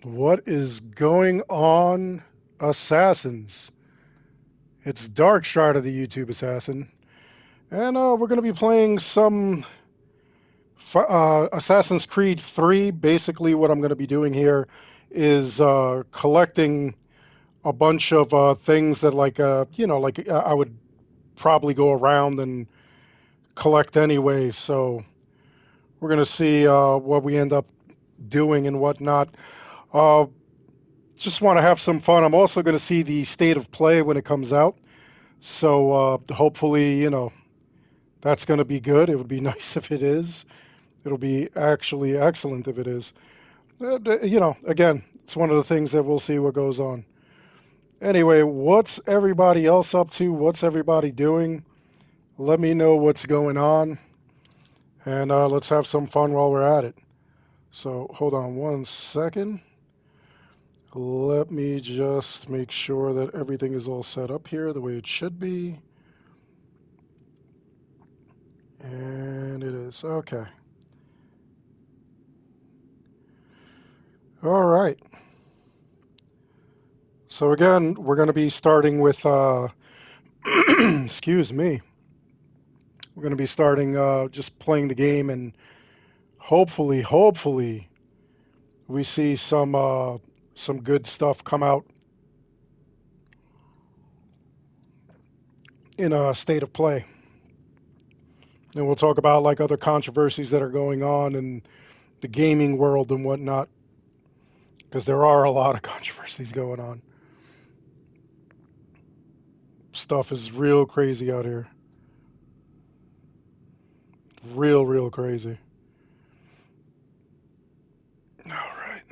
What is going on, assassins? It's Darkstrider, the YouTube assassin, and we're going to be playing some Assassin's Creed 3. Basically, what I'm going to be doing here is collecting a bunch of things that, I would probably go around and collect anyway. So we're going to see what we end up doing and whatnot. Uh, just want to have some fun. I'm also going to see the state of play when it comes out. So hopefully, that's going to be good. It would be nice if it is. It'll be actually excellent if it is. Again, it's one of the things that we'll see what goes on. Anyway, what's everybody else up to? What's everybody doing? Let me know what's going on, and let's have some fun while we're at it. So hold on one second. Let me just make sure that everything is all set up here the way it should be. And it is. Okay. All right. So again, we're going to be starting with, excuse me, we're going to be starting just playing the game, and hopefully, we see some good stuff come out in a state of play. And we'll talk about like other controversies that are going on in the gaming world and whatnot, because there are a lot of controversies going on. Stuff is real crazy out here. Real crazy. All right.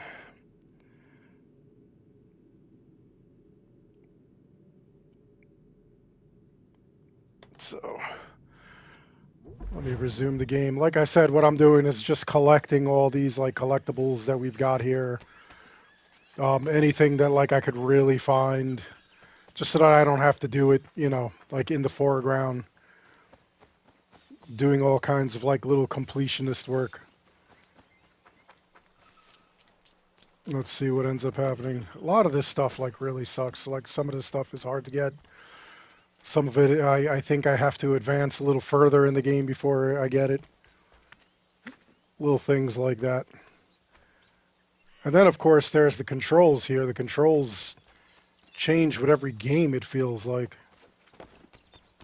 So let me resume the game. Like I said, what I'm doing is just collecting all these like collectibles that we've got here. Anything that like I could really find, just so that I don't have to do it, like in the foreground, doing all kinds of like little completionist work. Let's see what ends up happening. A lot of this stuff like really sucks. Like some of this stuff is hard to get. Some of it, I think I have to advance a little further in the game before I get it. Little things like that. And then, of course, there's the controls here. The controls change with every game, it feels like.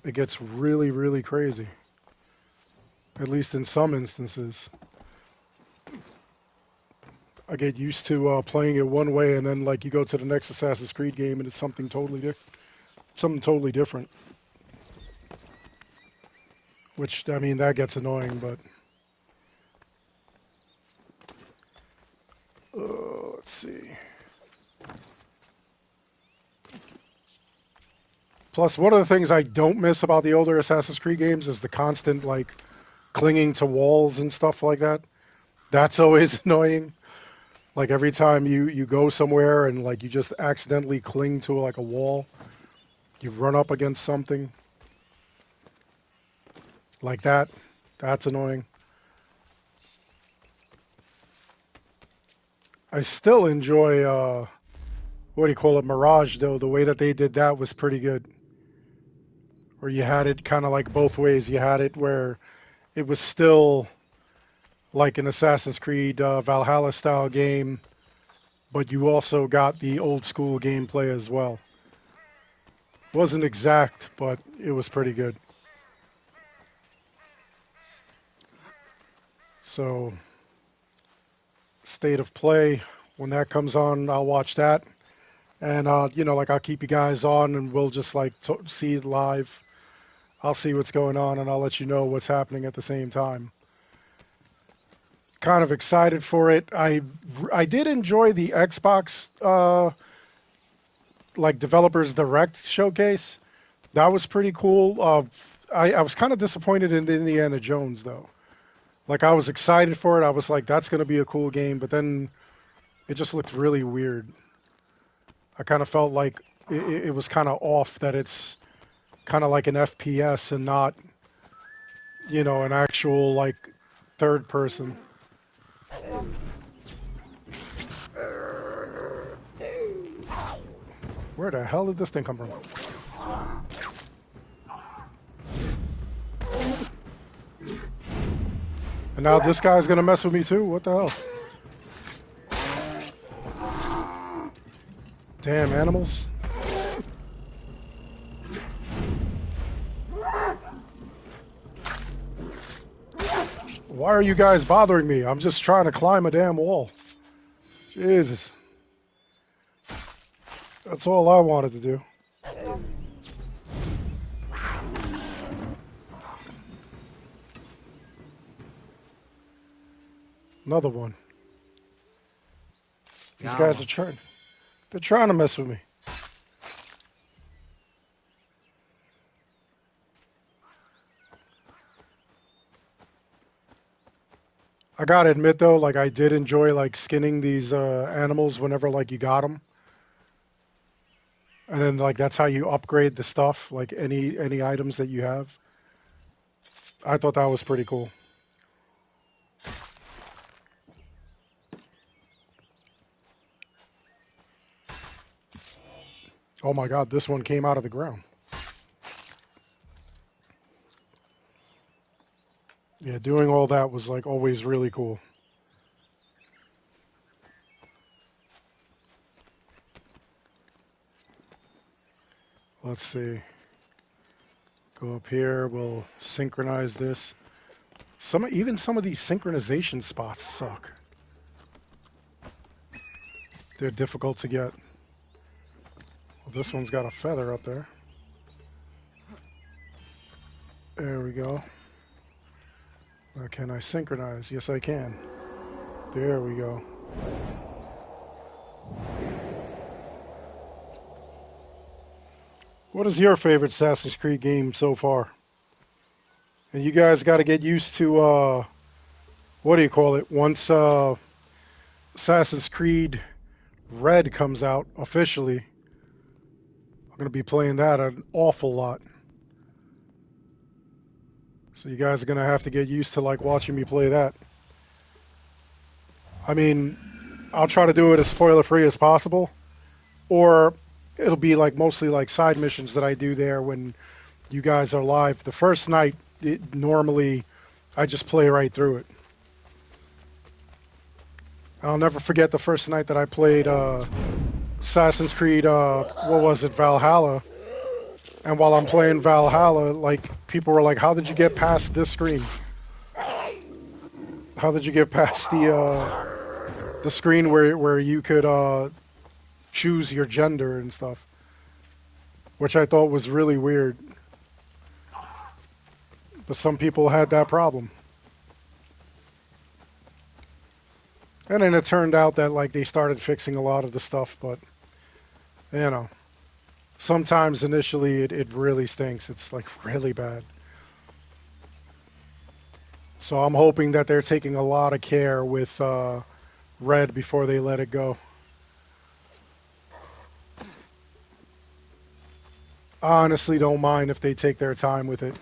It gets really crazy. At least in some instances. I get used to playing it one way, and then like you go to the next Assassin's Creed game, and it's something totally different. Which, I mean, that gets annoying, but let's see. Plus, one of the things I don't miss about the older Assassin's Creed games is the constant like clinging to walls and stuff like that. That's always annoying. Like every time you go somewhere and like you just accidentally cling to like a wall, you run up against something like that. That's annoying. I still enjoy what do you call it, Mirage though. The way that they did that was pretty good. Where you had it kind of like both ways. You had it where it was still like an Assassin's Creed Valhalla style game, but you also got the old school gameplay as well. Wasn't exact, but it was pretty good. So, state of play, when that comes on, I'll watch that. And, like I'll keep you guys on and we'll just like see it live. I'll see what's going on and I'll let you know what's happening at the same time. Kind of excited for it. I did enjoy the Xbox like developers direct showcase. That was pretty cool. I was kind of disappointed in Indiana Jones though. Like I was excited for it. I was like, that's going to be a cool game, but then it just looked really weird. I kind of felt like it was kind of off that it's kind of like an FPS and not, an actual like third person. the hell did this thing come from? And now this guy's gonna mess with me too? What the hell? Damn animals. Why are you guys bothering me? I'm just trying to climb a damn wall. Jesus. That's all I wanted to do. Another one. These guys are trying. They're trying to mess with me. I gotta admit though, like I did enjoy like skinning these animals whenever like you got them, and then like that's how you upgrade the stuff, like any items that you have. I thought that was pretty cool. Oh my God, this one came out of the ground. Yeah, doing all that was like always really cool. Let's see. Go up here, we'll synchronize this. Even some of these synchronization spots suck. They're difficult to get. Well, this one's got a feather up there. There we go. Now, can I synchronize? Yes, I can. There we go. What is your favorite Assassin's Creed game so far? And you guys got to get used to, what do you call it? Once Assassin's Creed Red comes out officially, I'm going to be playing that an awful lot. So you guys are going to have to get used to like watching me play that. I mean, I'll try to do it as spoiler free as possible, or it'll be like mostly like side missions that I do there when you guys are live. The first night, normally I just play right through it. I'll never forget the first night that I played Assassin's Creed, what was it, Valhalla. And while I'm playing Valhalla, like, people were like, how did you get past this screen? How did you get past the screen where you could choose your gender and stuff? Which I thought was really weird. But some people had that problem. And then it turned out that, like, they started fixing a lot of the stuff, but, you know. Sometimes initially it really stinks. It's like really bad. So I'm hoping that they're taking a lot of care with Red before they let it go. I honestly don't mind if they take their time with it.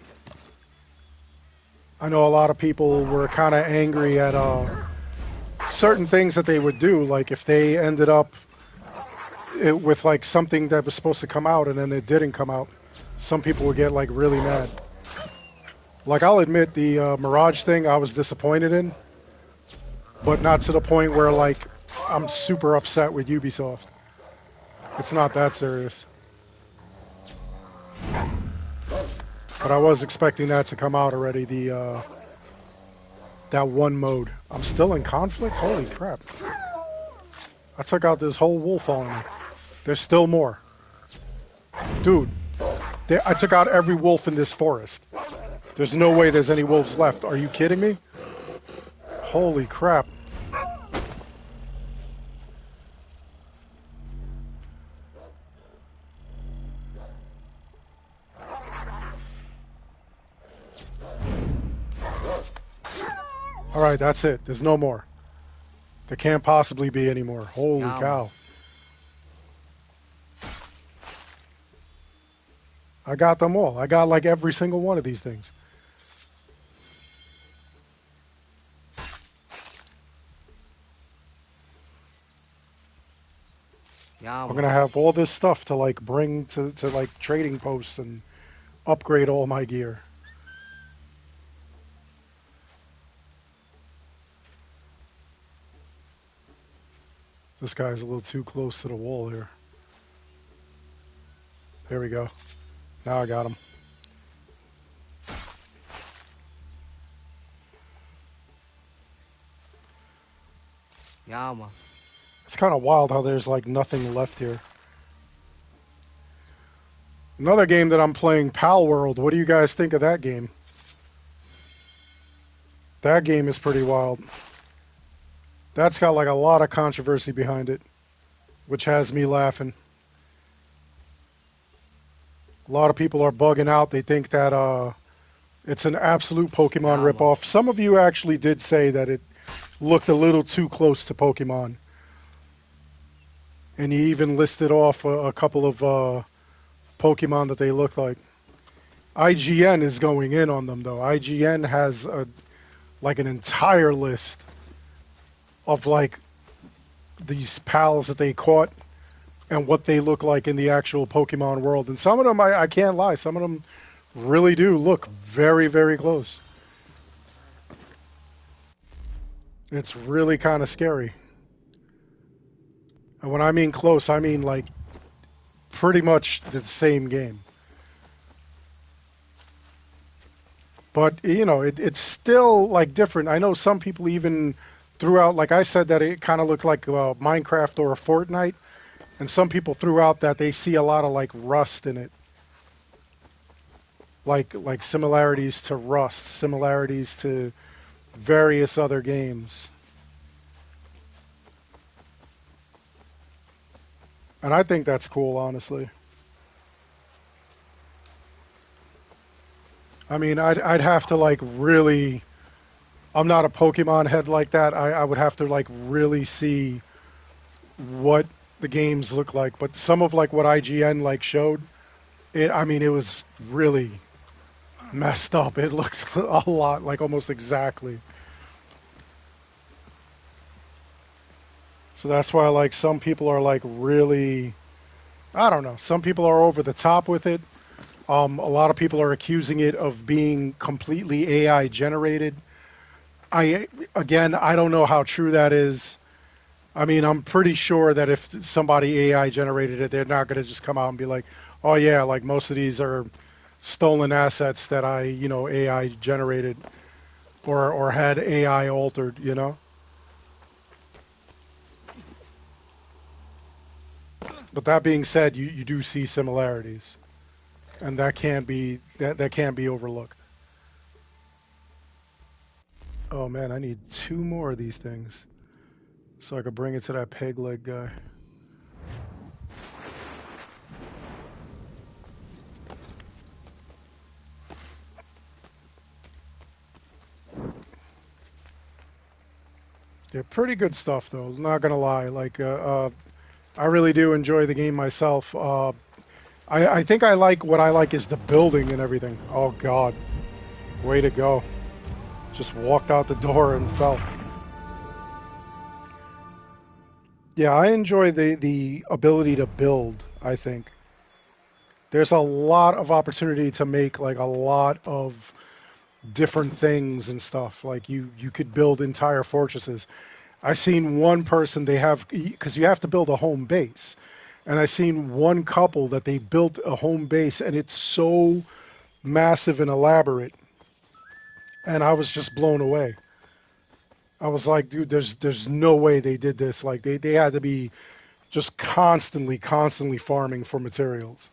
I know a lot of people were kind of angry at certain things that they would do. Like if they ended up with like something that was supposed to come out and then it didn't come out, some people would get like really mad. Like I'll admit the Mirage thing I was disappointed in, but not to the point where like I'm super upset with Ubisoft. It's not that serious. But I was expecting that to come out already, the that one mode. I'm still in conflict? Holy crap. I took out this whole wolf on me. There's still more. Dude, I took out every wolf in this forest. There's no way there's any wolves left. Are you kidding me? Holy crap. Alright, that's it. There's no more. There can't possibly be any more. Holy cow. I got them all. I got like every single one of these things. Yeah, I'm man. gonna have all this stuff to like bring to like trading posts and upgrade all my gear. This guy's a little too close to the wall here. There we go. Now I got him. Yeah, man. It's kind of wild how there's like nothing left here. Another game that I'm playing, Pal World. What do you guys think of that game? That game is pretty wild. That's got like a lot of controversy behind it, which has me laughing. A lot of people are bugging out. They think that it's an absolute Pokemon Yeah, man. ripoff. Some of you actually did say that it looked a little too close to Pokemon, and you even listed off a couple of Pokemon that they look like. IGN is going in on them though. IGN has like an entire list of like these pals that they caught and what they look like in the actual Pokemon world. And some of them, I can't lie, some of them really do look very, very close. It's really kind of scary. And when I mean close, I mean like pretty much the same game. But you know, it's still like different. I know some people even threw out, like I said, that it kind of looked like Minecraft or a Fortnite, and some people threw out that they see a lot of like Rust in it, like similarities to Rust, similarities to various other games. And I think that's cool, honestly. I mean, I'd have to like really. I'm not a Pokemon head like that. I would have to like really see what the games look like. But some of like what IGN like showed, it. I mean, it was really messed up. It looked a lot like almost exactly. So that's why like some people are like really. I don't know. Some people are over the top with it. A lot of people are accusing it of being completely AI generated. I again, I don't know how true that is. I mean, I'm pretty sure that if somebody AI generated it, they're not going to just come out and be like, "Oh yeah, like most of these are stolen assets that I, AI generated or had AI altered." But that being said, you do see similarities, and that can't be overlooked. Oh man, I need two more of these things so I could bring it to that peg leg guy. They're pretty good stuff, though. Not gonna lie. I really do enjoy the game myself. I think I like what I like is the building and everything. Oh God, way to go! Just walked out the door and fell. Yeah, I enjoy the ability to build. I think there's a lot of opportunity to make like a lot of different things and stuff. Like you could build entire fortresses. I seen one person they have because you have to build a home base, and I seen one couple that they built a home base and it's so massive and elaborate, and I was just blown away. I was like, dude, there's no way they did this. Like they had to be just constantly farming for materials.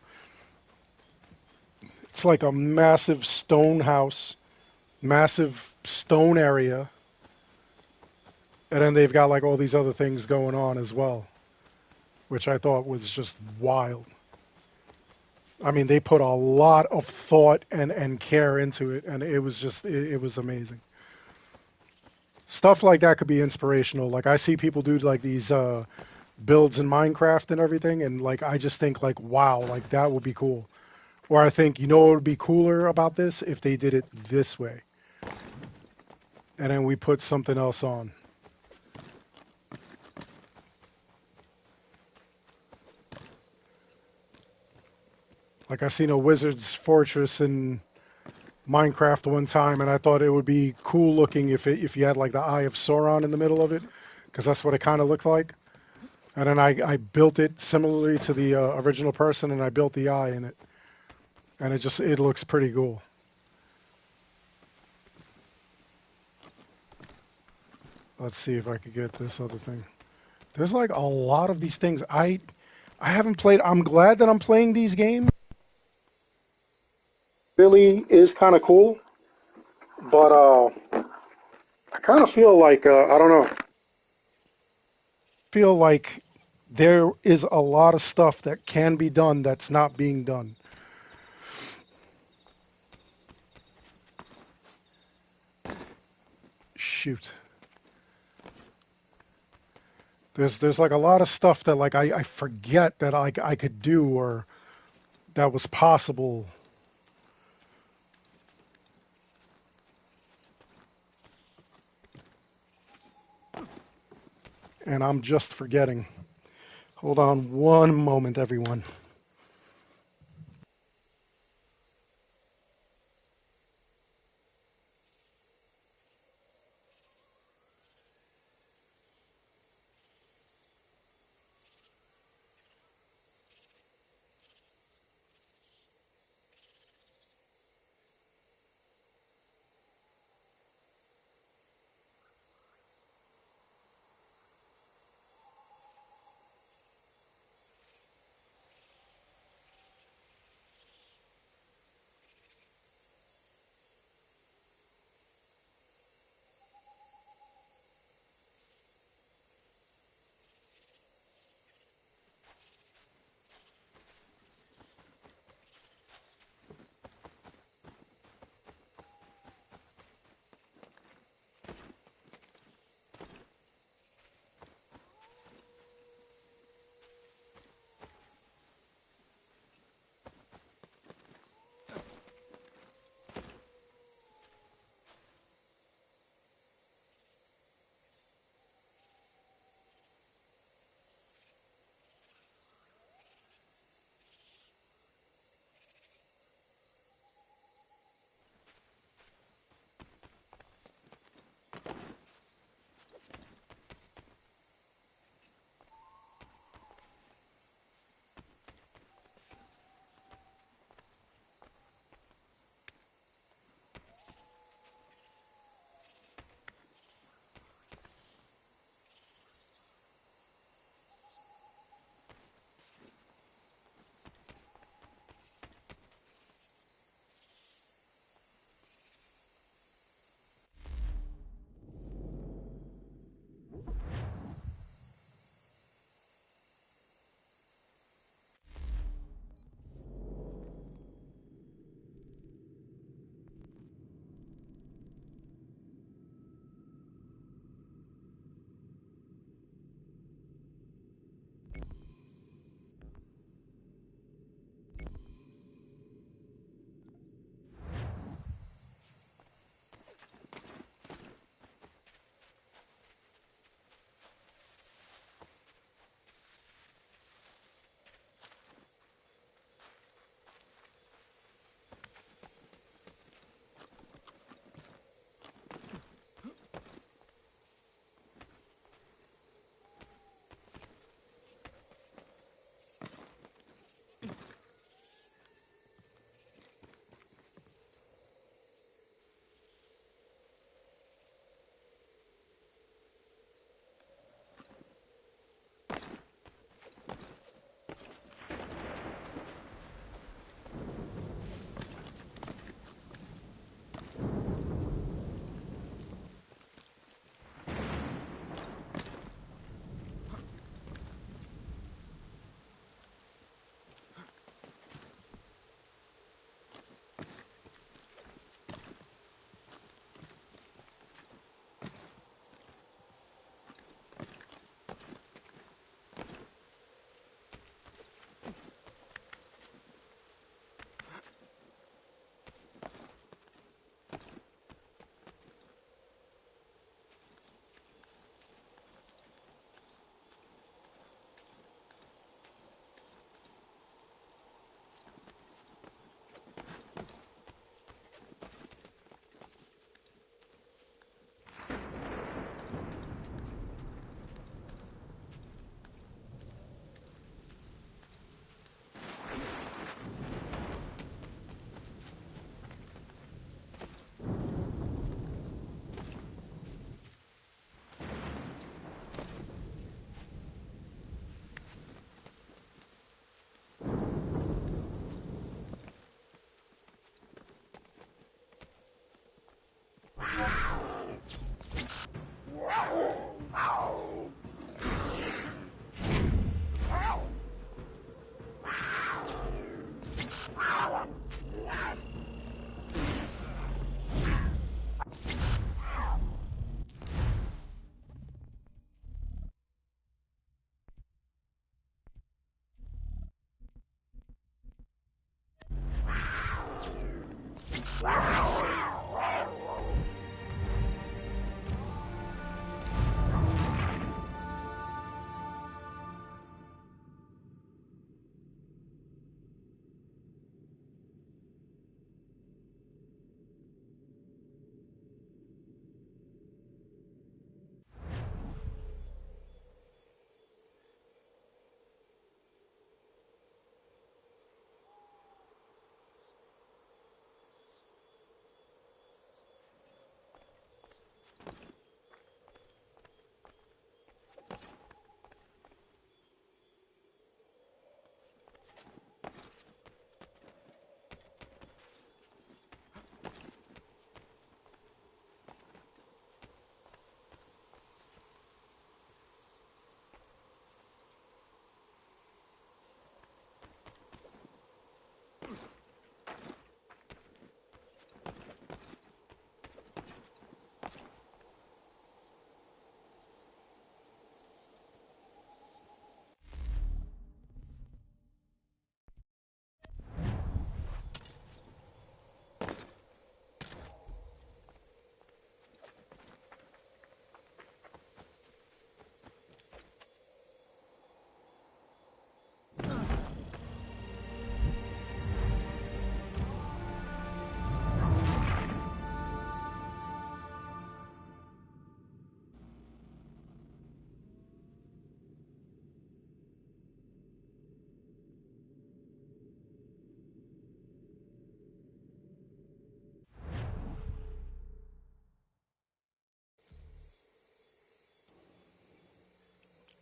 It's like a massive stone house, massive stone area, and then they've got like all these other things going on as well, which I thought was just wild. I mean, they put a lot of thought and care into it, and it was just it was amazing. Stuff like that could be inspirational. Like I see people do like these builds in Minecraft and everything, and like I just think like, wow, like that would be cool. Or I think what would be cooler about this if they did it this way, and then we put something else on. Like I seen a wizard's fortress in Minecraft one time, and I thought it would be cool looking if you had like the Eye of Sauron in the middle of it, because that's what it kind of looked like. And then I built it similarly to the original person, and I built the eye in it, and it looks pretty cool. Let's see if I could get this other thing. There's like a lot of these things I haven't played. I'm glad that I'm playing these games. Really is kind of cool, but I kind of feel like I don't know. Feel like there is a lot of stuff that can be done that's not being done. Shoot. There's like a lot of stuff that like I forget that I could do or that was possible. And I'm just forgetting. Hold on one moment, everyone.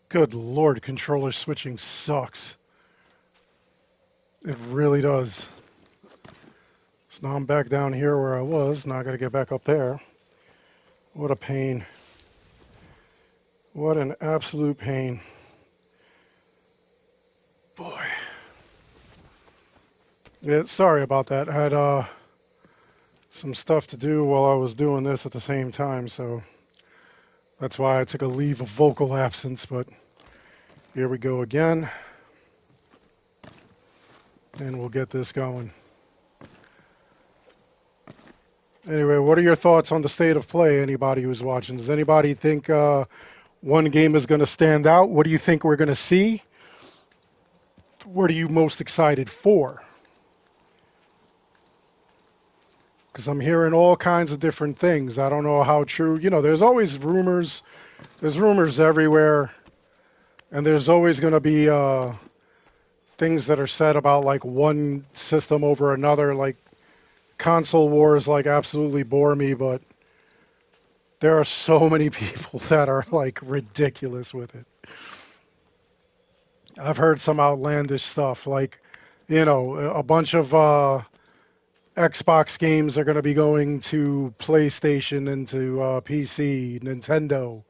Good Lord, controller switching sucks. It really does. So now I'm back down here where I was. Now I gotta get back up there. What a pain. What an absolute pain. Boy. Yeah, sorry about that. I had some stuff to do while I was doing this at the same time, so that's why I took a leave of vocal absence, but here we go again. And we'll get this going. Anyway, what are your thoughts on the state of play, anybody who's watching? Does anybody think one game is going to stand out? What do you think we're going to see? What are you most excited for? Because I'm hearing all kinds of different things. I don't know how true. You know, there's always rumors. There's rumors everywhere. And there's always going to be things that are said about like one system over another. Like console wars like absolutely bore me, but there are so many people that are like ridiculous with it. I've heard some outlandish stuff like, you know, a bunch of Xbox games are going to be going to PlayStation and to PC, Nintendo,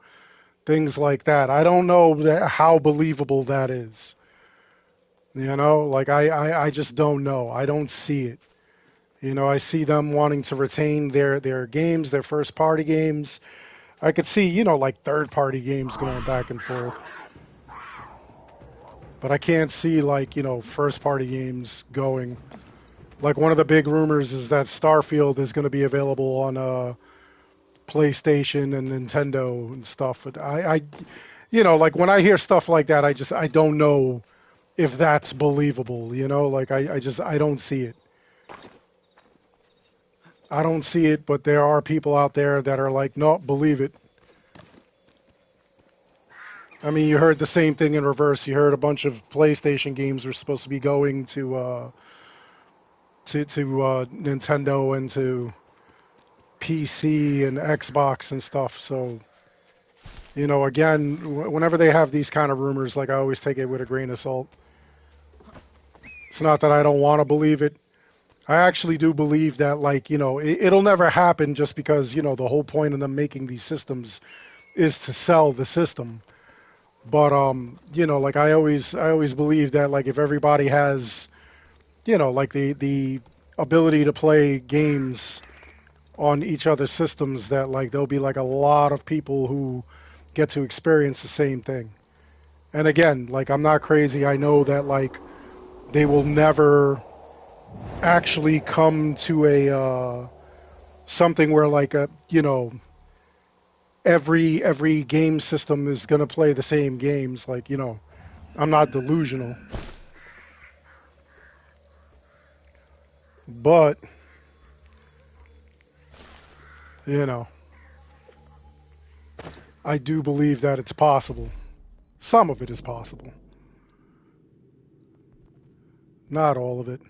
things like that. I don't know how believable that is. You know, like I just don't know. I don't see it. You know, I see them wanting to retain their games, their first party games. I could see, you know, like third party games going back and forth. But I can't see like, you know, first party games going. Like one of the big rumors is that Starfield is going to be available on PlayStation and Nintendo and stuff. But you know, like when I hear stuff like that, I don't know if that's believable. You know, like I don't see it. I don't see it, but there are people out there that are like, no, believe it. I mean, you heard the same thing in reverse. You heard a bunch of PlayStation games were supposed to be going to Nintendo and to PC and Xbox and stuff. So, you know, again, whenever they have these kind of rumors, like I always take it with a grain of salt. It's not that I don't want to believe it. I actually do believe that, like, you know, it'll never happen just because, you know, the whole point of them making these systems is to sell the system. But you know, like I always believe that like if everybody has, you know, like the ability to play games on each other's systems, that like there'll be like a lot of people who get to experience the same thing. And again, like I'm not crazy. I know that like they will never actually come to a something where like a every game system is going to play the same games. Like, I'm not delusional, but you know, I do believe that it's possible. Some of it is possible, not all of it.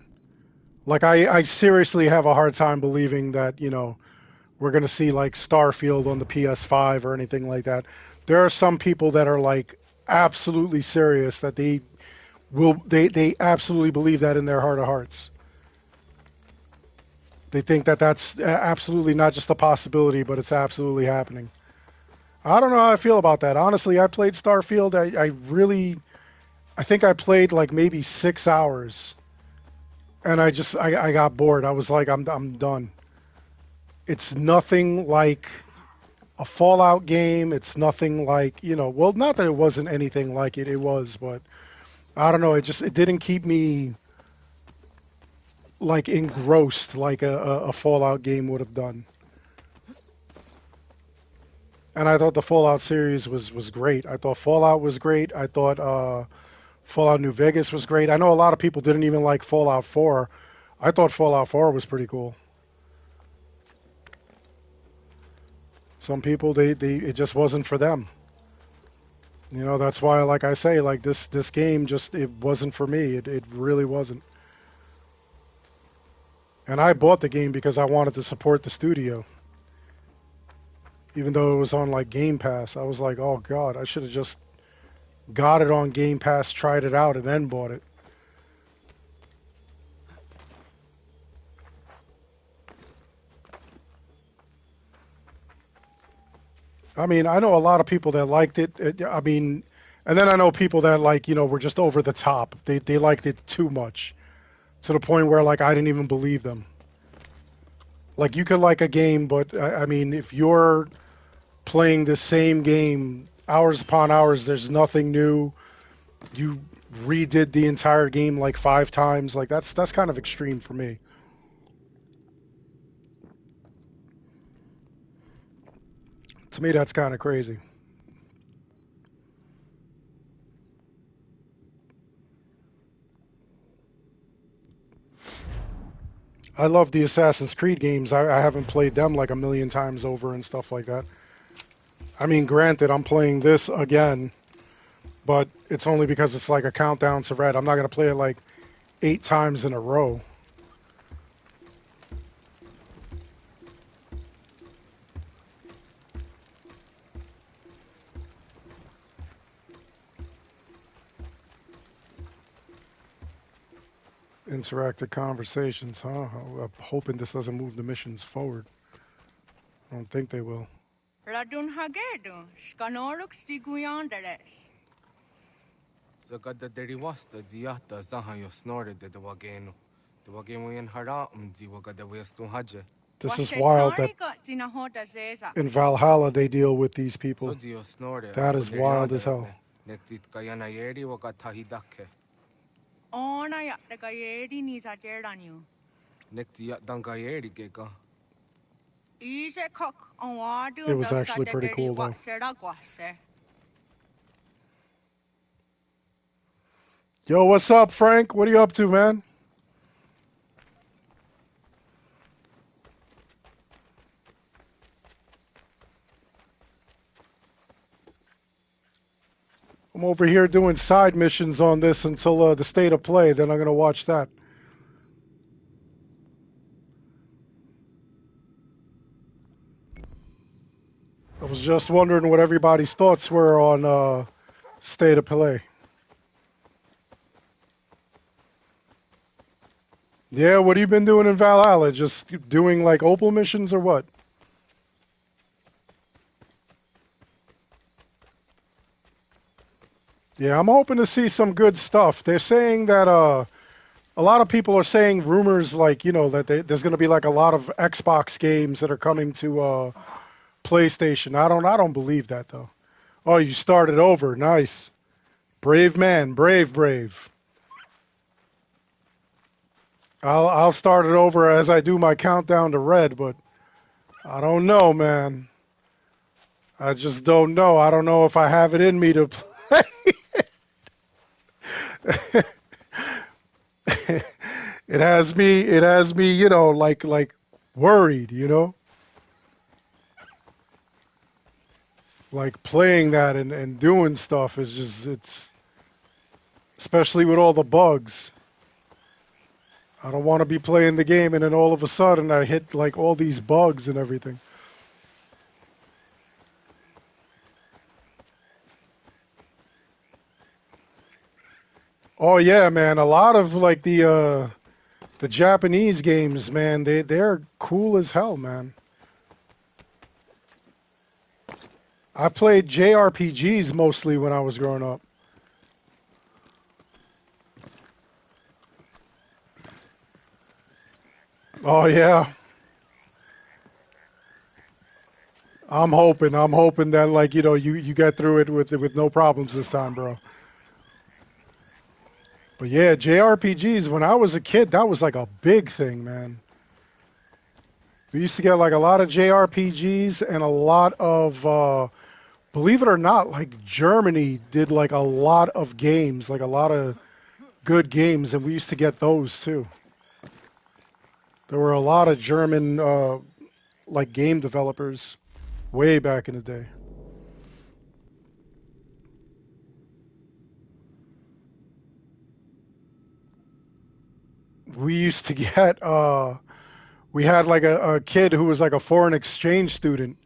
Like, I seriously have a hard time believing that we're going to see like Starfield on the PS5 or anything like that. There are some people that are like absolutely serious that they absolutely believe that in their heart of hearts. They think that that's absolutely not just a possibility, but it's absolutely happening. I don't know how I feel about that. Honestly, I played Starfield. I think I played like maybe 6 hours, and I got bored. I was like, I'm done. It's nothing like a Fallout game. It's nothing like, well, not that it wasn't anything like it. It was, but I don't know. It didn't keep me like engrossed like a Fallout game would have done. And I thought the Fallout series was great. I thought Fallout was great. I thought Fallout New Vegas was great. I know a lot of people didn't even like Fallout 4. I thought Fallout 4 was pretty cool. Some people they it just wasn't for them. That's why, like I say, like this game just it wasn't for me. It really wasn't. And I bought the game because I wanted to support the studio. Even though it was on like Game Pass, I was like, oh God, I should have just got it on Game Pass, tried it out, and then bought it. I mean, I know a lot of people that liked it. I mean, and then I know people that like, were just over the top. They liked it too much, to the point where like I didn't even believe them. Like you could like a game, but I mean, if you're playing the same game hours upon hours, there's nothing new. You redid the entire game like 5 times. Like that's kind of extreme for me. To me, that's kind of crazy. I love the Assassin's Creed games. I haven't played them like a million times over and stuff like that. I mean, granted, I'm playing this again, but it's only because it's like a countdown to Red. I'm not going to play it like 8 times in a row. Interactive conversations, huh? I'm hoping this doesn't move the missions forward. I don't think they will. Radun Hagedu, Skanoruk Stiguyanderes. Zagada derivasta ziata zahayo snorted the wageno. The wagemo hara wagada westu haje. This is wild that in Valhalla they deal with these people. That is wild as hell. Nektit kayana yeri wakatahidake. Ona ya the Gayedi Nisa Gerdanyu. Nektia dankayeri geka. It was actually pretty cool though. Yo, what's up, Frank? What are you up to, man? I'm over here doing side missions on this until the state of play. Then I'm going to watch that. I was just wondering what everybody's thoughts were on state of play. Yeah, what have you been doing in Valhalla? Just doing like Opal missions or what? Yeah, I'm hoping to see some good stuff. They're saying that a lot of people are saying rumors like, that there's going to be like a lot of Xbox games that are coming to PlayStation. I don't believe that though. Oh, you started over. Nice. Brave man. Brave. I'll start it over as I do my countdown to red, but I don't know, man. I just don't know. I don't know if I have it in me to play. It has me, like worried, like playing that and doing stuff is just it's especially with all the bugs. I don't want to be playing the game and then all of a sudden I hit like all these bugs and everything. Oh yeah, man. A lot of like the Japanese games, man, they're cool as hell, man. I played JRPGs mostly when I was growing up. Oh yeah. I'm hoping that like, you get through it with no problems this time, bro. But yeah, JRPGs when I was a kid, that was like a big thing, man. We used to get like a lot of JRPGs and a lot of believe it or not, like Germany did like a lot of games, like a lot of good games, and we used to get those too. There were a lot of German like game developers way back in the day. We used to get we had like a kid who was like a foreign exchange student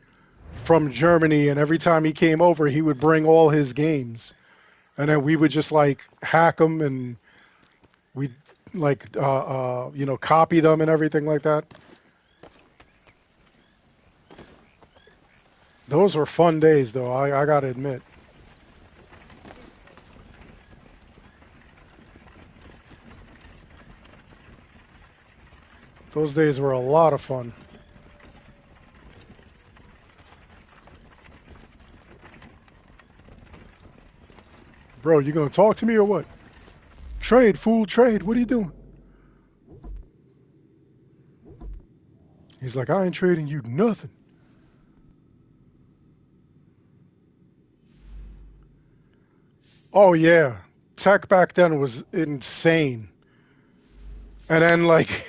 from Germany, and every time he came over, he would bring all his games, and then we would just like hack them and we like copy them and everything like that. Those were fun days, though. I gotta admit. Those days were a lot of fun. Bro, you gonna talk to me or what? Trade, fool, trade. What are you doing? He's like, I ain't trading you nothing. Oh yeah, tech back then was insane. And then like,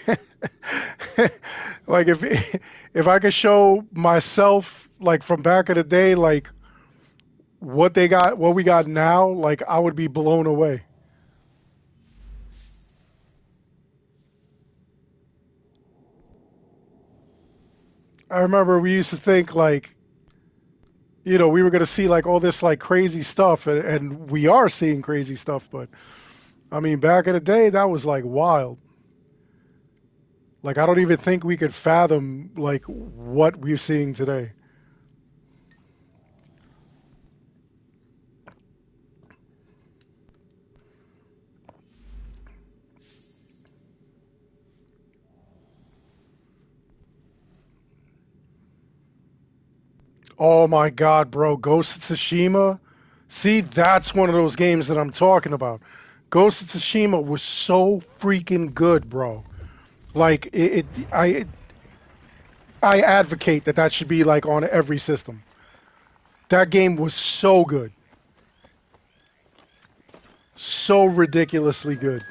like if I could show myself like from back in the day, like what we got now, like I would be blown away. I remember we used to think like, we were gonna see like all this like crazy stuff, and we are seeing crazy stuff. But I mean, back in the day, that was like wild. Like I don't even think we could fathom like what we're seeing today. Oh my God, bro, Ghost of Tsushima. See, that's one of those games that I'm talking about. Ghost of Tsushima was so freaking good, bro. Like I advocate that that should be like on every system. That game was so good, so ridiculously good.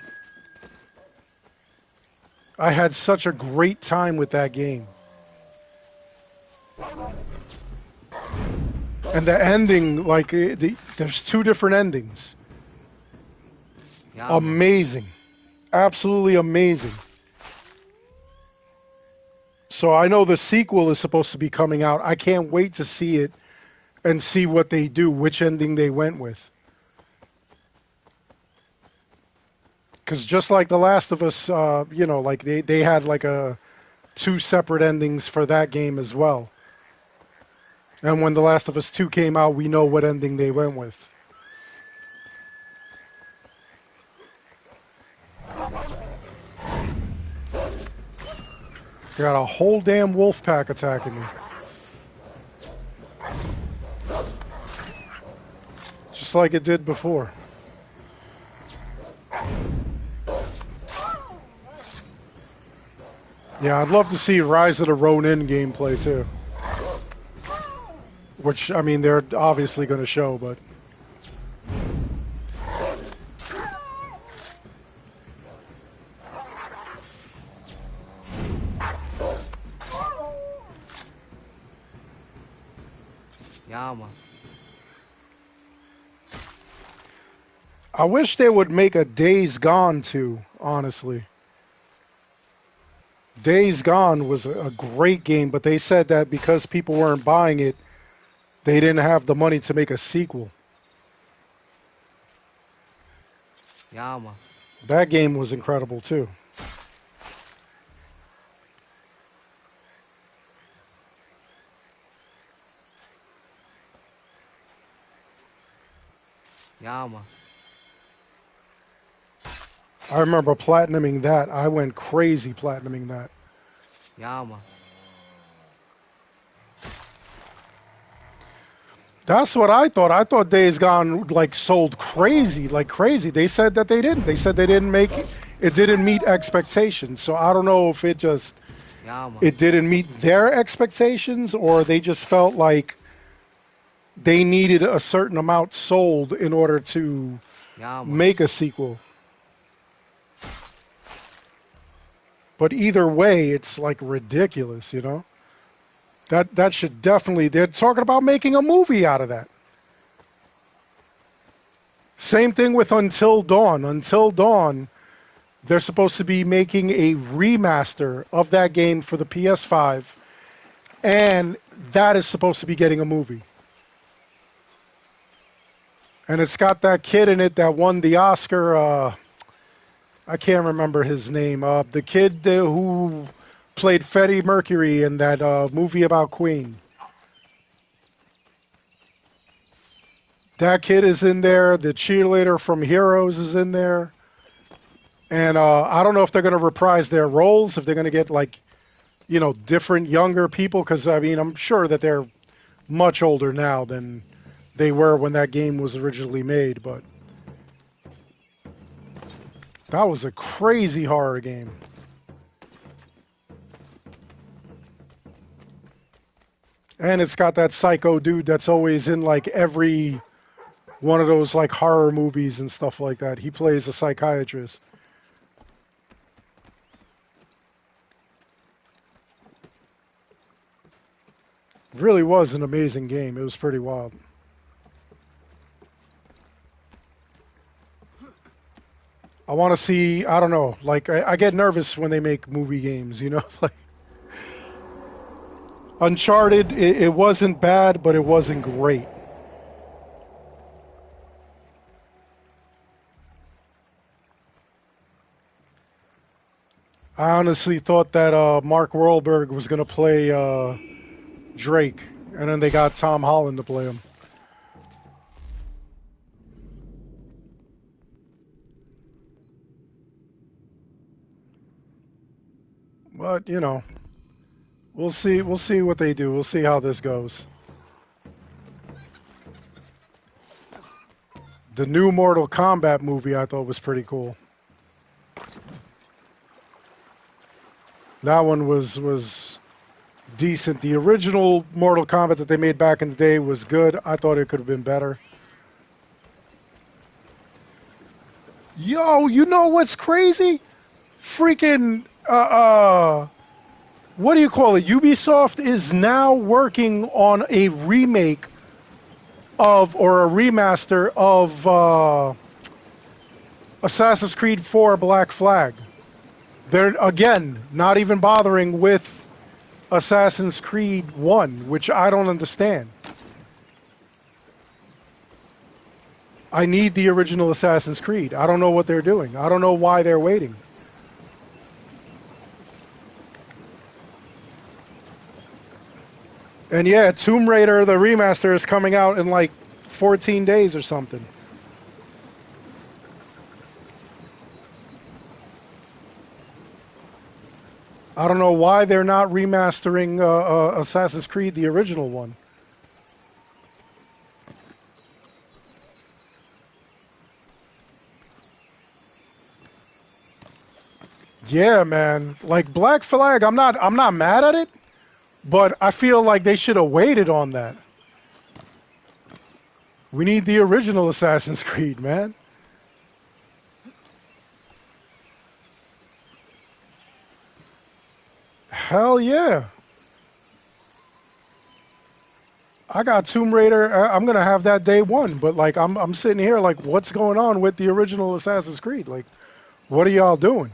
I had such a great time with that game. And the ending, like, there's two different endings. Yeah, man. Amazing. Absolutely amazing. So I know the sequel is supposed to be coming out. I can't wait to see it and see what they do, which ending they went with. Because just like The Last of Us, like they had like two separate endings for that game as well. And when The Last of Us 2 came out, we know what ending they went with. They got a whole damn wolf pack attacking me. Just like it did before. Yeah, I'd love to see Rise of the Ronin gameplay too. Which, I mean, they're obviously going to show, but... Yama. I wish they would make a Days Gone too, honestly. Days Gone was a great game, but they said that because people weren't buying it, they didn't have the money to make a sequel. Yama. That game was incredible too. Yama. I remember platinuming that. I went crazy platinuming that. Yama. That's what I thought. I thought Days Gone like sold crazy, like crazy. They said that they didn't. They said they didn't make it. It didn't meet expectations. So I don't know if it just Yama. it didn't meet their expectations or they just felt like they needed a certain amount sold in order to Yama. make a sequel. But either way, it's like ridiculous, you know? That should definitely, they're talking about making a movie out of that. Same thing with Until Dawn. Until Dawn, they're supposed to be making a remaster of that game for the PS5, and that is supposed to be getting a movie. And it's got that kid in it that won the Oscar, I can't remember his name. The kid who played Freddie Mercury in that movie about Queen. That kid is in there. The cheerleader from Heroes is in there. And I don't know if they're going to reprise their roles, if they're going to get like, you know, different younger people. Because, I mean, I'm sure that they're much older now than they were when that game was originally made. But that was a crazy horror game. And it's got that psycho dude that's always in like every one of those like horror movies and stuff like that. He plays a psychiatrist. Really was an amazing game. It was pretty wild. I want to see, I don't know, like I get nervous when they make movie games, you know? Like Uncharted, it wasn't bad, but it wasn't great. I honestly thought that Mark Wahlberg was going to play Drake, and then they got Tom Holland to play him. But, you know, we'll see what they do. We'll see how this goes. The new Mortal Kombat movie I thought was pretty cool. That one was decent. The original Mortal Kombat that they made back in the day was good. I thought it could have been better. Yo, you know what's crazy? Freaking what do you call it? Ubisoft is now working on a remake of or a remaster of Assassin's Creed 4 Black Flag. They're again not even bothering with Assassin's Creed 1, which I don't understand. I need the original Assassin's Creed. I don't know what they're doing. I don't know why they're waiting. And yeah, Tomb Raider, the remaster, is coming out in like 14 days or something. I don't know why they're not remastering Assassin's Creed, the original one. Yeah, man. Like Black Flag, I'm not mad at it, but I feel like they should have waited on that. We need the original Assassin's Creed, man. Hell yeah. I got Tomb Raider. I'm gonna have that day one, but like I'm sitting here like, what's going on with the original Assassin's Creed? Like, what are y'all doing?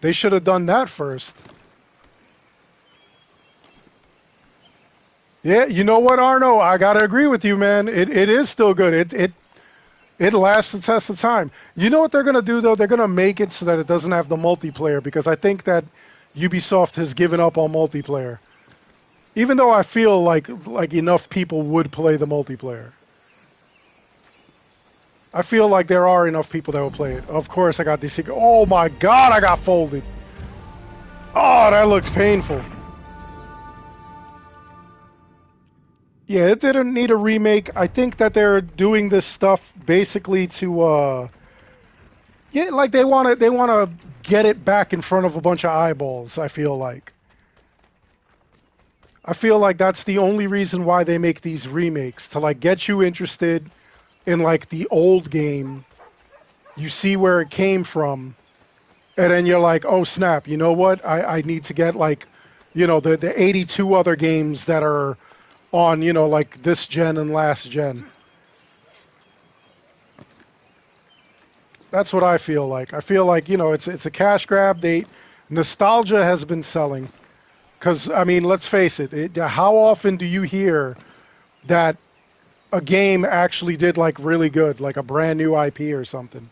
They should have done that first. Yeah, you know what, Arno? I gotta agree with you, man. It is still good. It lasts the test of time. You know what they're gonna do though? They're gonna make it so that it doesn't have the multiplayer because I think that Ubisoft has given up on multiplayer. Even though I feel like enough people would play the multiplayer. I feel like there are enough people that will play it. Of course, I got these secret. Oh my god, I got folded. Oh, that looks painful. Yeah, it didn't need a remake. I think that they're doing this stuff basically to yeah, like they want to get it back in front of a bunch of eyeballs, I feel like. I feel like that's the only reason why they make these remakes to like get you interested in like the old game. You see where it came from, and then you're like, "Oh snap, you know what? I need to get like, the 82 other games that are on, like this gen and last gen." That's what I feel like. I feel like, it's a cash grab. Nostalgia has been selling. Because, I mean, let's face it, how often do you hear that a game actually did, like, really good, like a brand new IP or something?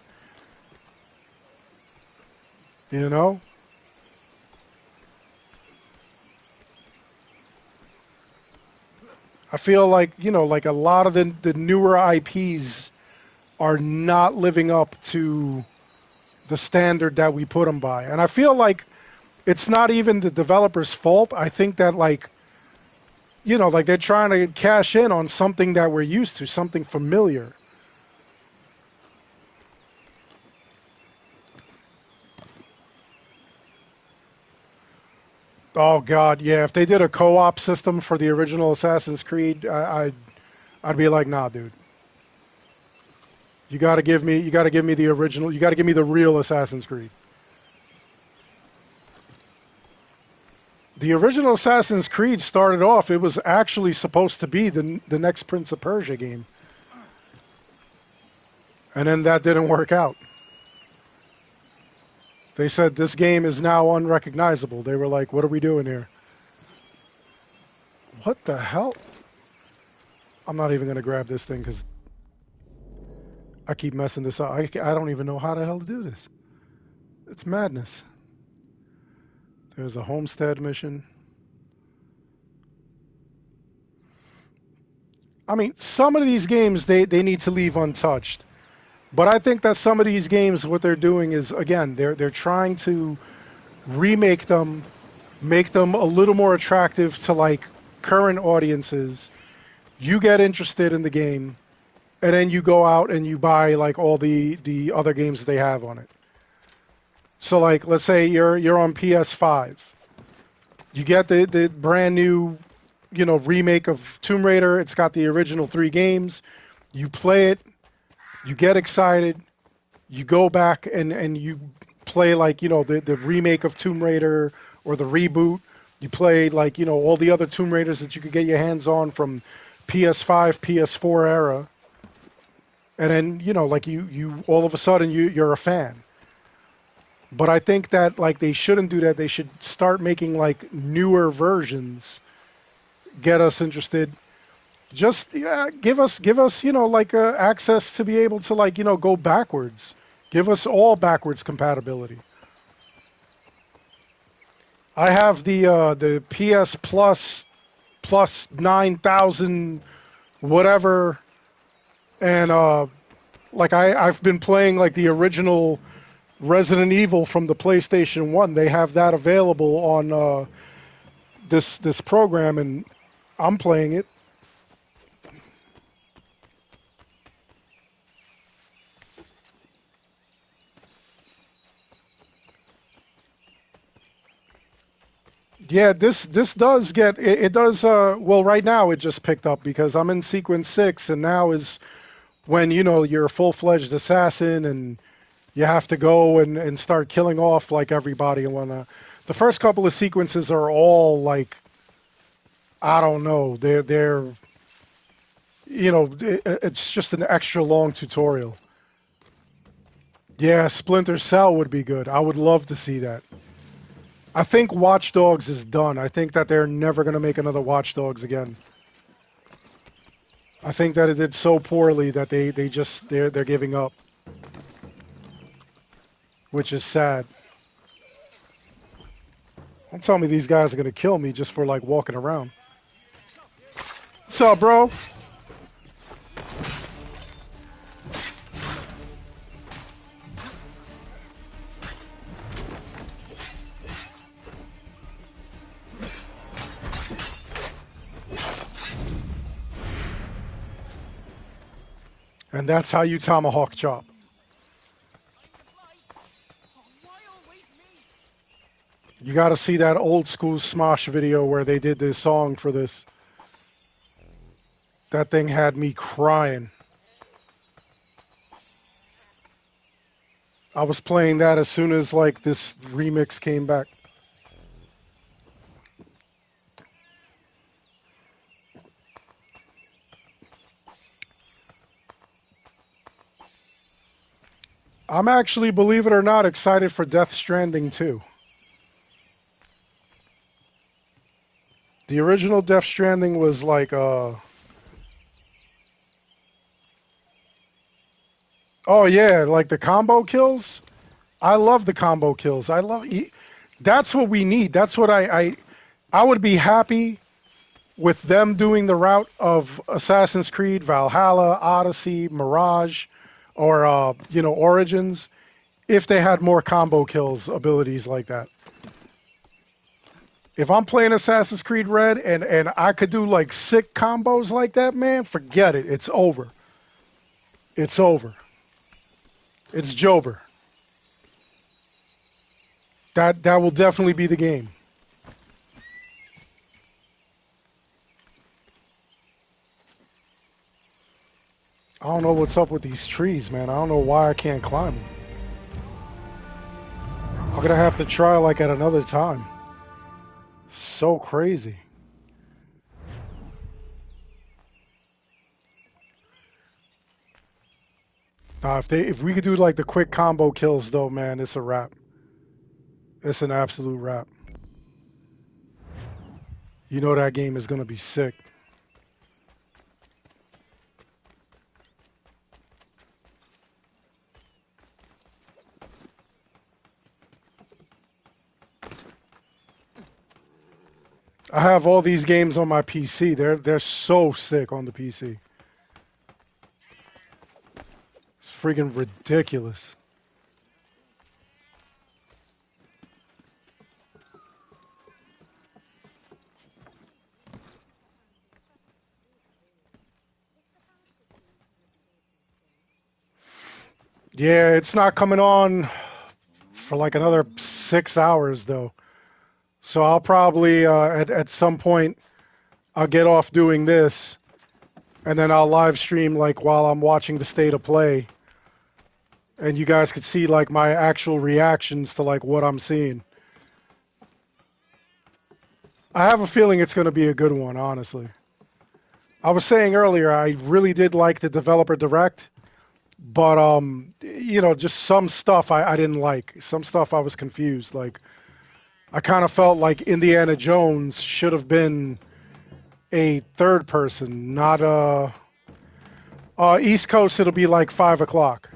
You know? I feel like, like a lot of the newer IPs are not living up to the standard that we put them by. And I feel like it's not even the developer's fault. I think that, like, like they're trying to cash in on something that we're used to, something familiar. Oh God, yeah. If they did a co-op system for the original Assassin's Creed, I'd be like, nah, dude. You got to give me the original. You got to give me the real Assassin's Creed. The original Assassin's Creed started off. It was actually supposed to be the next Prince of Persia game, and then that didn't work out. They said this game is now unrecognizable. They were like, "What are we doing here? What the hell?" I'm not even gonna grab this thing because I keep messing this up. I don't even know how the hell to do this. It's madness. There's a homestead mission. I mean, some of these games they need to leave untouched. But I think that some of these games, what they're doing is, again, they're trying to remake them, make them a little more attractive to like current audiences. You get interested in the game, and then you go out and you buy like all the other games that they have on it. So like, let's say you're on PS5, you get the brand new, remake of Tomb Raider. It's got the original three games. You play it, you get excited, you go back and you play like the remake of Tomb Raider or the reboot. You play like all the other Tomb Raiders that you could get your hands on from PS5, PS4 era, and then like you all of a sudden you're a fan. But I think that like they shouldn't do that. They should start making like newer versions, get us interested. Just give us like access to be able to like go backwards. Give us all backwards compatibility. I have the PS plus 9,000 whatever, and like I've been playing like the original Resident Evil from the PlayStation 1. They have that available on this program, and I'm playing it. Yeah, this does get it does well right now it just picked up because I'm in sequence 6 and now is when you're a full-fledged assassin and you have to go and start killing off like everybody and whatnot. The first couple of sequences are all like I don't know, they're it's just an extra long tutorial. Yeah, Splinter Cell would be good. I would love to see that. I think Watch Dogs is done. I think that they're never going to make another Watch Dogs again. I think that it did so poorly that they're giving up, which is sad. Don't tell me these guys are going to kill me just for like walking around. What's up, bro? And that's how you tomahawk chop. You got to see that old school Smosh video where they did this song for this. That thing had me crying. I was playing that as soon as like this remix came back. I'm actually, believe it or not, excited for Death Stranding 2. The original Death Stranding was like, oh yeah, like the combo kills. I love the combo kills. That's what we need. That's what I would be happy with them doing the route of Assassin's Creed, Valhalla, Odyssey, Mirage, or Origins, if they had more combo kills abilities like that. If I'm playing Assassin's Creed Red and I could do like sick combos like that, man, forget it. It's over. It's over. It's Jober. That will definitely be the game. I don't know what's up with these trees, man. I don't know why I can't climb them. I'm gonna have to try like at another time. So crazy. If we could do like the quick combo kills though, man, it's a wrap. It's an absolute wrap. You know that game is gonna be sick. I have all these games on my PC. They're so sick on the PC. It's freaking ridiculous. Yeah, it's not coming on for like another 6 hours though. So I'll probably at some point I'll get off doing this, and then I'll live stream like while I'm watching the state of play, and you guys could see like my actual reactions to like what I'm seeing. I have a feeling it's going to be a good one, honestly. I was saying earlier I really did like the developer direct, but just some stuff I didn't like. Some stuff I was confused. Like I kind of felt like Indiana Jones should have been a third person, not East Coast. It'll be like 5 o'clock,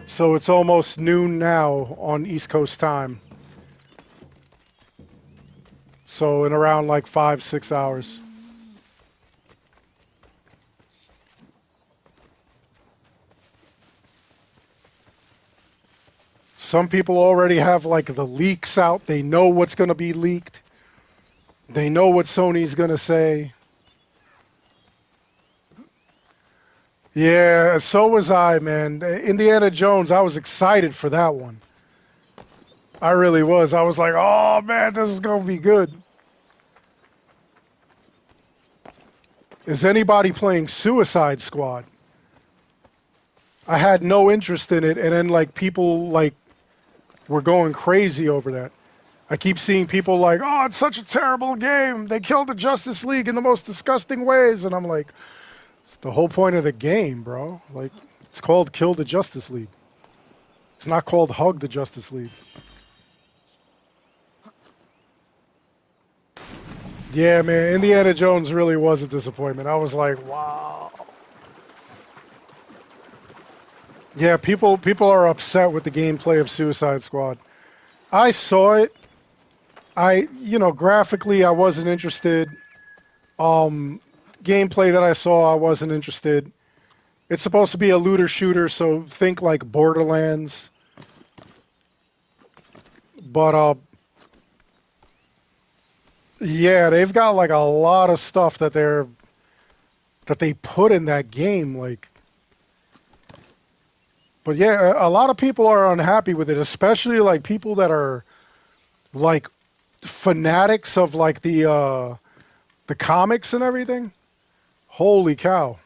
so it's almost noon now on East Coast time. So in around like 5-6 hours. Some people already have like the leaks out. They know what's going to be leaked. They know what Sony's going to say. Yeah, so was I, man. Indiana Jones, I was excited for that one. I really was. I was like, oh man, this is gonna be good. Is anybody playing Suicide Squad? I had no interest in it, and then like people like were going crazy over that. I keep seeing people like, oh, it's such a terrible game. They killed the Justice League in the most disgusting ways, and I'm like, it's the whole point of the game, bro. Like, it's called Kill the Justice League. It's not called Hug the Justice League. Yeah, man, Indiana Jones really was a disappointment. I was like, wow. Yeah, people are upset with the gameplay of Suicide Squad. I saw it. Graphically, I wasn't interested. Gameplay that I saw, I wasn't interested. It's supposed to be a looter shooter, so think like Borderlands. But yeah, they've got like a lot of stuff that they put in that game, like. But yeah, a lot of people are unhappy with it, especially like people that are like fanatics of like the comics and everything. Holy cow.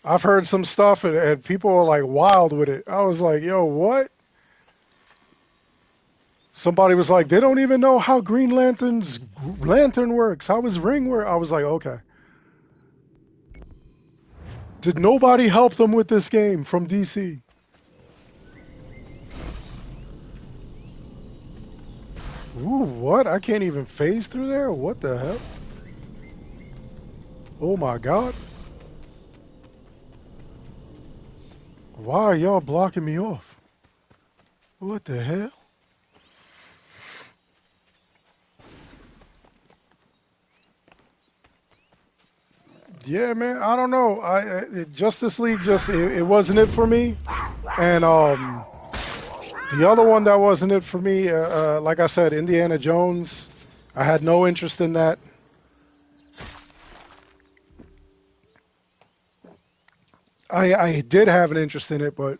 I've heard some stuff and people are like wild with it. I was like, yo, what? Somebody was like, they don't even know how Green Lantern's lantern works. How his ring work? I was like, okay. Did nobody help them with this game from DC? Ooh, what? I can't even phase through there? What the hell? Oh my god. Why are y'all blocking me off? What the hell? Yeah, man, I don't know. Justice League it wasn't it for me. And the other one that wasn't it for me, like I said, Indiana Jones. I had no interest in that. I did have an interest in it, but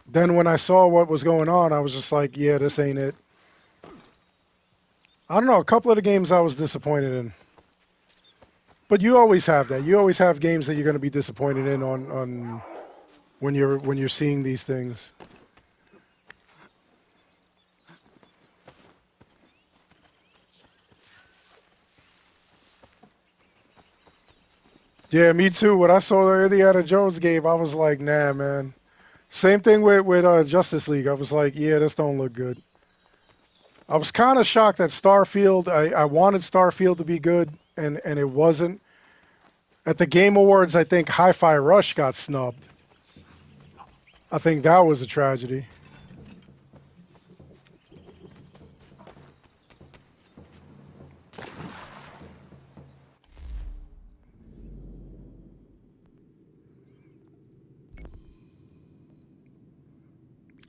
then when I saw what was going on, I was just like, yeah, this ain't it. I don't know, a couple of the games I was disappointed in. But you always have that. You always have games that you're going to be disappointed in on when you're seeing these things. Yeah, me too. When I saw the Indiana Jones game, I was like, nah, man. Same thing with Justice League. I was like, yeah, this don't look good. I was kind of shocked that Starfield. I wanted Starfield to be good, and it wasn't. At the Game Awards, I think Hi-Fi Rush got snubbed. I think that was a tragedy.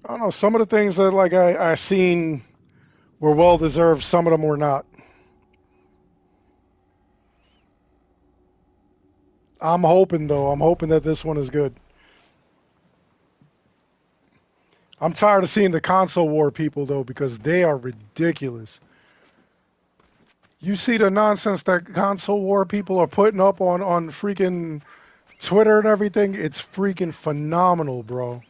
I don't know. Some of the things that like I seen were well deserved. Some of them were not. I'm hoping though. I'm hoping that this one is good. I'm tired of seeing the console war people though because they are ridiculous. You see the nonsense that console war people are putting up on freaking Twitter and everything. It's freaking phenomenal, bro.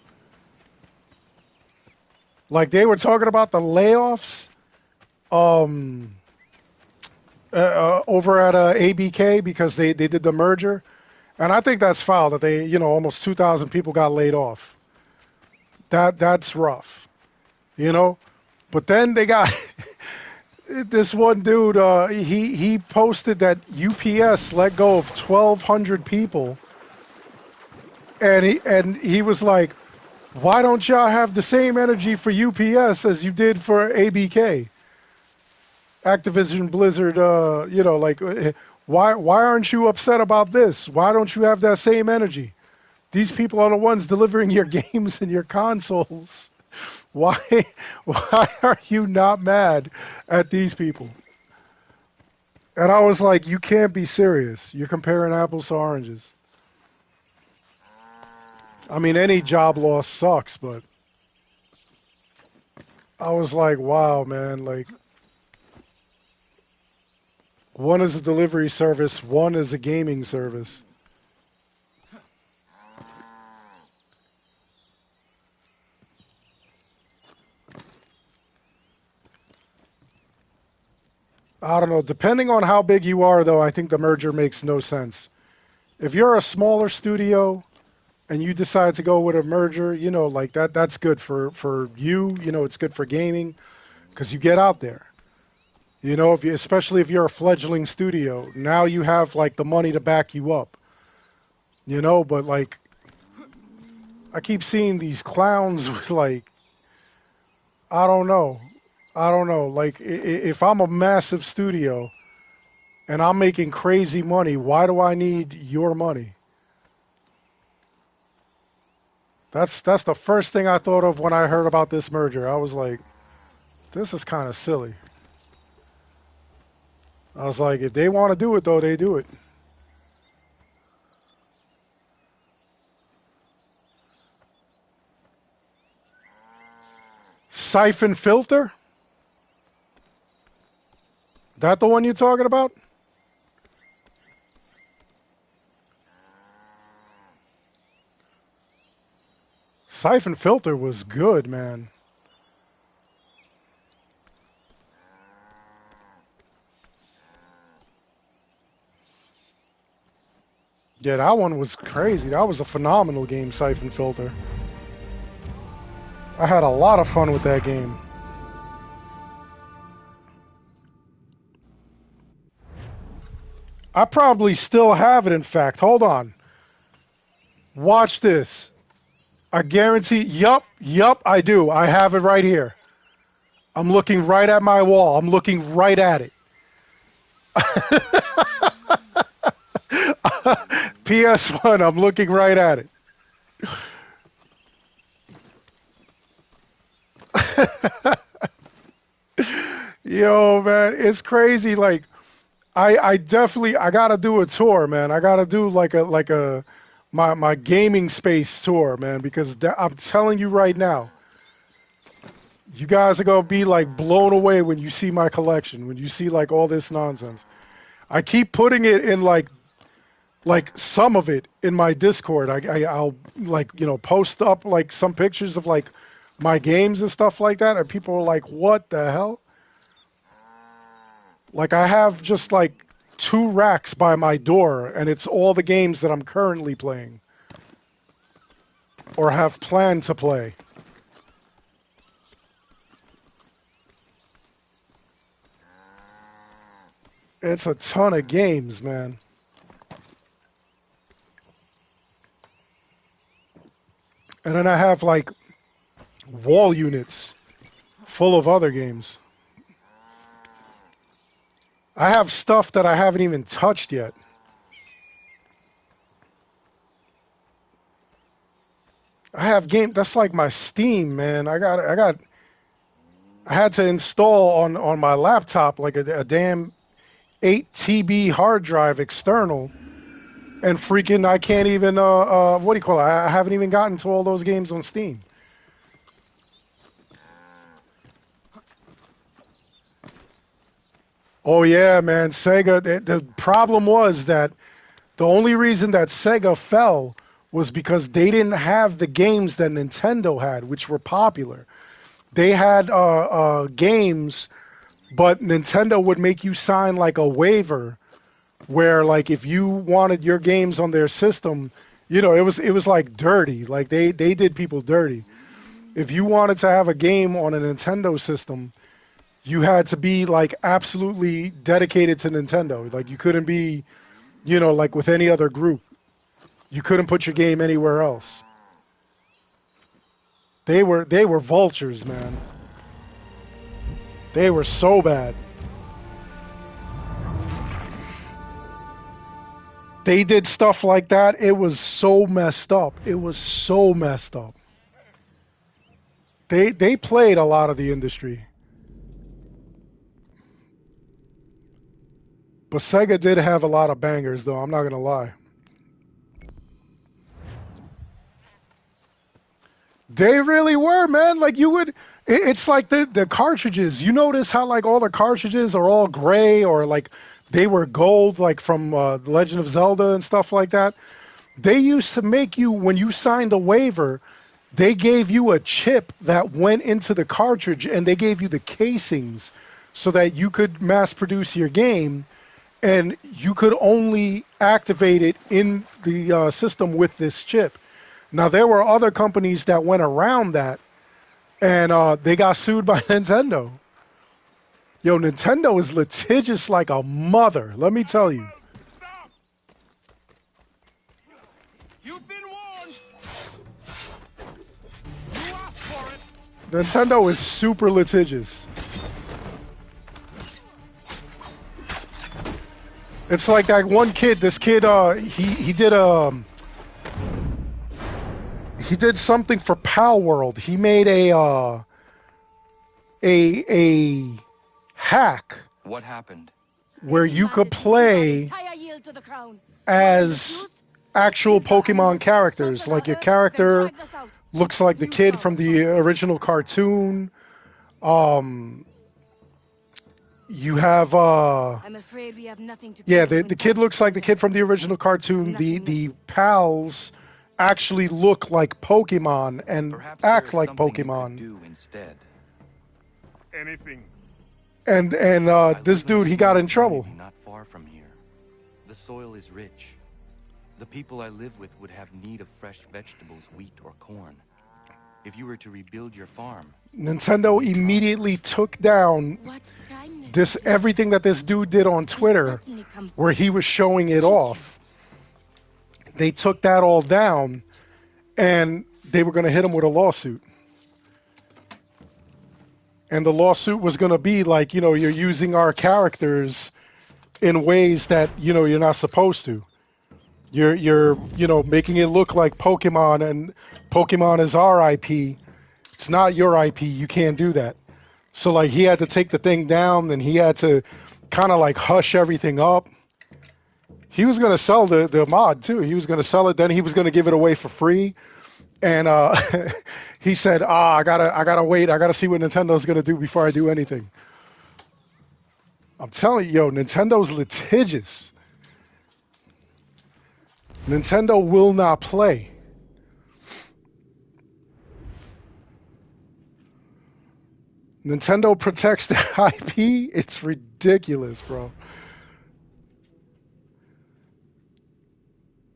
Like they were talking about the layoffs um, over at ABK because they did the merger. And I think that's foul that almost 2,000 people got laid off. That's rough, you know. But then they got this one dude. He posted that UPS let go of 1,200 people, and he was like, "Why don't y'all have the same energy for UPS as you did for ABK, Activision Blizzard? Why aren't you upset about this? Why don't you have that same energy? These people are the ones delivering your games and your consoles. Why are you not mad at these people?" And I was like, you can't be serious. You're comparing apples to oranges. I mean, any job loss sucks, but I was like, wow, man. Like, one is a delivery service, one is a gaming service. I don't know. Depending on how big you are, though, I think the merger makes no sense. If you're a smaller studio and you decide to go with a merger, you know, like that's good for you. You know, it's good for gaming because you get out there. You know, if you, especially if you're a fledgling studio, now you have like the money to back you up. You know, but like I keep seeing these clowns with like I don't know. I don't know. Like if I'm a massive studio and I'm making crazy money, why do I need your money? That's the first thing I thought of when I heard about this merger. I was like, this is kind of silly. I was like, if they want to do it though, they do it. Siphon filter? That the one you're talking about? Siphon filter was good, man. Yeah, that one was crazy. That was a phenomenal game, Siphon filter. I had a lot of fun with that game. I probably still have it, in fact. Hold on. Watch this. I guarantee. Yup, I do. I have it right here. I'm looking right at my wall. I'm looking right at it. PS1, I'm looking right at it. Yo, man, it's crazy. Like, I definitely I gotta do a tour, man. I gotta do like a my gaming space tour, man, because I'm telling you right now, you guys are gonna be like blown away when you see my collection, when you see like all this nonsense. I keep putting it in like some of it in my Discord. I'll like post up like some pictures of like my games and stuff like that, and people are like, "What the hell?" Like I have just like 2 racks by my door, and it's all the games that I'm currently playing or have planned to play. It's a ton of games, man. And then I have like wall units full of other games. I have stuff that I haven't even touched yet. I have game that's like my Steam, man. I had to install on my laptop like a damn 8 TB hard drive external, and freaking I can't even what do you call it? I haven't even gotten to all those games on Steam. Oh yeah, man, Sega. The problem was that the only reason that Sega fell was because they didn't have the games that Nintendo had, which were popular. They had games, but Nintendo would make you sign like a waiver where like if you wanted your games on their system, it was like dirty. Like they did people dirty. If you wanted to have a game on a Nintendo system, you had to be like absolutely dedicated to Nintendo. Like you couldn't be, like with any other group. You couldn't put your game anywhere else. They were vultures, man. They were so bad. They did stuff like that. It was so messed up. It was so messed up. They played a lot of the industry. But Sega did have a lot of bangers though, I'm not gonna lie. They really were, man. Like you would, it's like the cartridges. You notice how like all the cartridges are all gray or like they were gold, like from The Legend of Zelda and stuff like that. They used to make you when you signed a waiver. They gave you a chip that went into the cartridge, and they gave you the casings so that you could mass produce your game, and you could only activate it in the system with this chip. Now, there were other companies that went around that, and they got sued by Nintendo. Yo, Nintendo is litigious like a mother, let me tell you. Stop! You've been warned. You asked for it. Nintendo is super litigious. It's like that one kid, this kid, he did something for Pal World. He made a hack What happened? where you could play as actual Pokemon characters. Like your character looks like the kid from the original cartoon. You have I'm afraid we have nothing to yeah, the kid looks like the kid from the original cartoon. The pals actually look like Pokemon and Perhaps act there's like something you could Pokemon. do instead. Anything. And I this live in a dude, he got small in trouble. community not far from here. The soil is rich. The people I live with would have need of fresh vegetables, wheat or corn. If you were to rebuild your farm, Nintendo immediately took down this everything that this dude did on Twitter, where he was showing it off. They took that all down, and they were going to hit him with a lawsuit. And the lawsuit was going to be like, you're using our characters in ways that, you're not supposed to. You're making it look like Pokemon, and Pokemon is our IP. It's not your IP. You can't do that. So, like, he had to take the thing down, and he had to kind of, like, hush everything up. He was going to sell the mod, too. He was going to sell it. Then he was going to give it away for free. And he said, I gotta wait. I got to see what Nintendo's going to do before I do anything. I'm telling you, Nintendo's litigious. Nintendo will not play. Nintendo protects their IP. It's ridiculous, bro.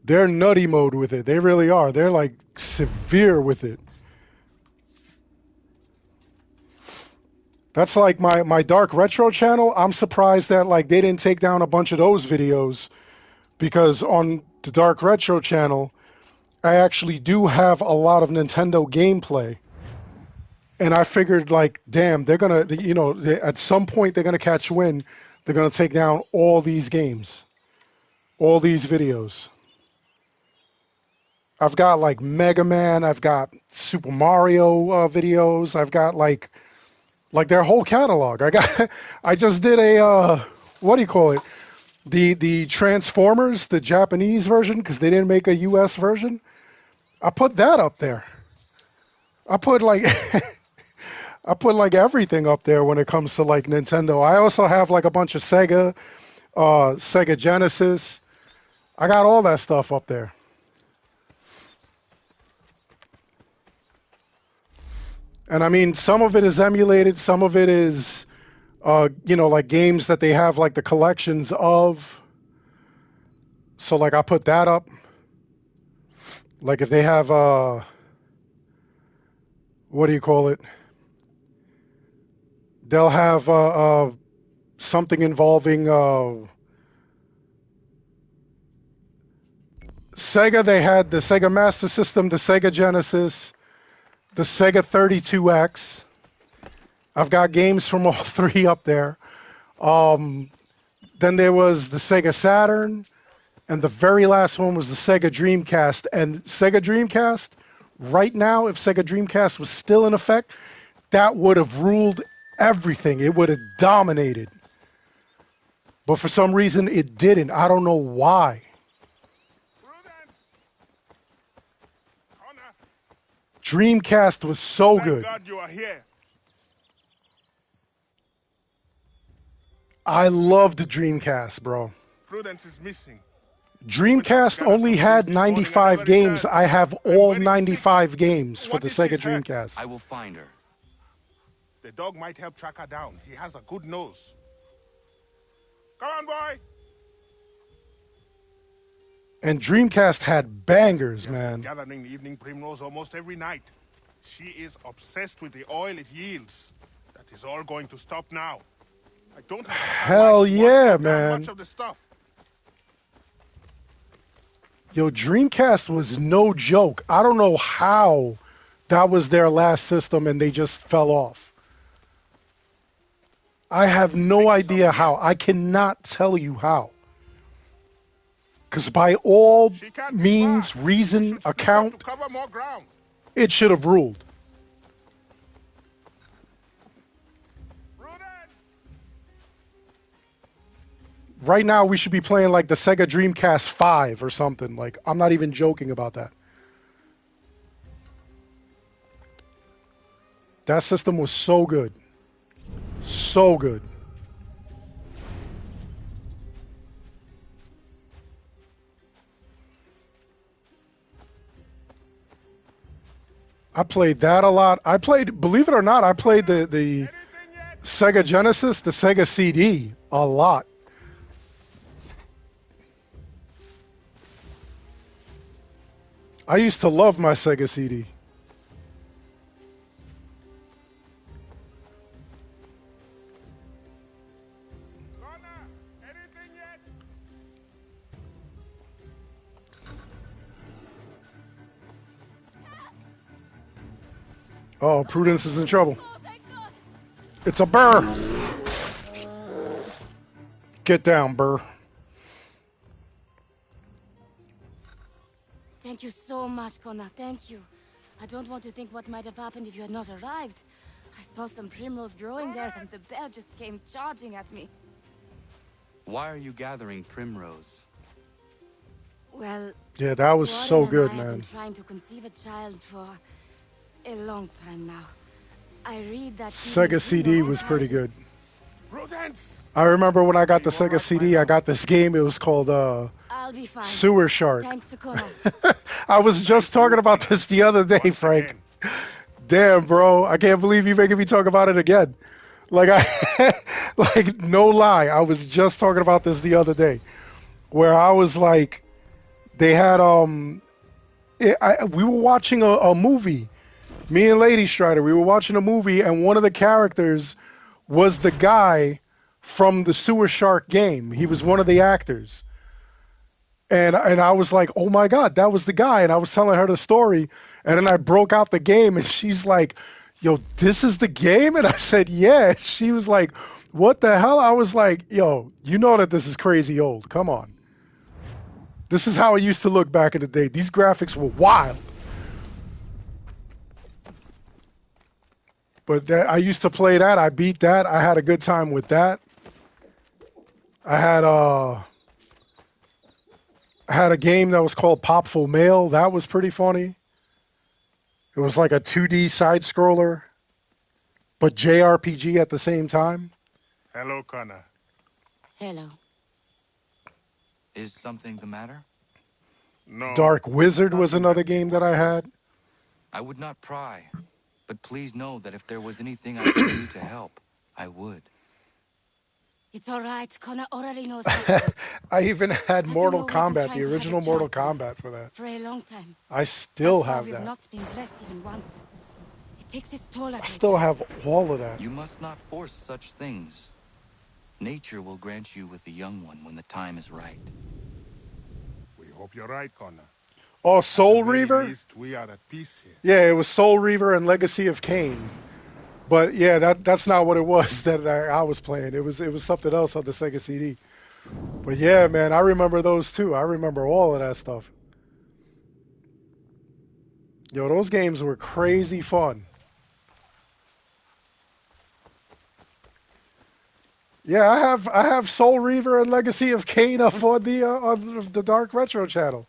They're nutty mode with it. They really are. They're like severe with it. That's like my Dark Retro channel. I'm surprised that like they didn't take down a bunch of those videos, because on the Dark Retro channel, I actually do have a lot of Nintendo gameplay. And I figured, like, damn, they're going to, at some point they're going to catch wind. They're going to take down all these games, all these videos. I've got, like, Mega Man. I've got Super Mario videos. I've got, like their whole catalog. I just did a, what do you call it? The Transformers, the Japanese version, because they didn't make a U.S. version. I put that up there. I put, like... I put like everything up there when it comes to like Nintendo. I also have like a bunch of Sega Genesis. I got all that stuff up there. And I mean, some of it is emulated. Some of it is, like games that they have like the collections of. So like I put that up. Like if they have, what do you call it? They'll have something involving Sega. They had the Sega Master System, the Sega Genesis, the Sega 32X. I've got games from all three up there. Then there was the Sega Saturn, and the very last one was the Sega Dreamcast. And Sega Dreamcast, right now, if Sega Dreamcast was still in effect, that would have ruled everything. It would have dominated. But for some reason, it didn't. I don't know why. Dreamcast was so Thank good. God you are here. I loved Dreamcast, bro. Prudence is missing. Dreamcast only had 95 games. I have all 95 games for the Sega Dreamcast. I will find her. The dog might help track her down. He has a good nose. Come on, boy. And Dreamcast had bangers, man. Gathering the evening primrose almost every night. She is obsessed with the oil it yields. That is all going to stop now. I don't understand Hell why she yeah, wants so damn man. much of the stuff. Yo, Dreamcast was no joke. I don't know how that was their last system and they just fell off. I have no idea how. I cannot tell you how. Because by all She can't be means, far. reason, You should speak up account, to cover more ground. it should have ruled. Prudence! Right now, we should be playing like the Sega Dreamcast 5 or something. Like, I'm not even joking about that. That system was so good. So good. I played that a lot. I played, believe it or not, I played the Sega Genesis, the Sega CD a lot. I used to love my Sega CD. Lorna, anything yet? Oh, Prudence is in trouble. It's a burr. Get down, burr. Thank you so much, Connor. Thank you. I don't want to think what might have happened if you had not arrived. I saw some primrose growing there, and the bear just came charging at me. Why are you gathering primrose? Well, Yeah, that was Warren so and good, I have man. been trying to conceive a child for a long time now. I read that Sega CD was pretty good. Prudence! I remember when I got the Sega CD, I got this game. It was called I'll be fine. Sewer Shark. Thanks to Connor. I was just talking about this the other day, Once Frank. again. Damn, bro. I can't believe you making me talk about it again. Like, like, no lie. I was just talking about this the other day. Where I was like, they had, we were watching a movie. Me and Lady Strider, we were watching a movie, and one of the characters was the guy from the Sewer Shark game. He was one of the actors. And I was like, oh my God, that was the guy. And I was telling her the story. And then I broke out the game, and she's like, yo, this is the game? And I said, yeah. She was like, what the hell? I was like, yo, you know that this is crazy old. Come on. This is how it used to look back in the day. These graphics were wild. But I used to play that. I beat that. I had a good time with that. I had a game that was called Popful Mail. That was pretty funny. It was like a 2D side scroller, but JRPG at the same time. Hello, Connor. Hello. Is something the matter? No. Dark Wizard was another game that I had. I would not pry, but please know that if there was anything I could do to help, I would. It's all right. Connor already knows about it. I even had As you Mortal know, we've been Kombat, trying the to have a original child Mortal for- Kombat for that. For a long time. I still Thus far, have we've that. not been blessed even once. It takes its toll at I me. still have all of that. You must not force such things. Nature will grant you with the young one when the time is right. We hope you're right, Connor. Oh, Soul At the very Reaver? least, we are at peace here. Yeah, it was Soul Reaver and Legacy of Kain. But yeah, that's not what it was that I was playing. It was something else on the Sega CD. But yeah, man, I remember those too. I remember all of that stuff. Yo, those games were crazy fun. Yeah, I have Soul Reaver and Legacy of Kain up on the Dark Retro channel.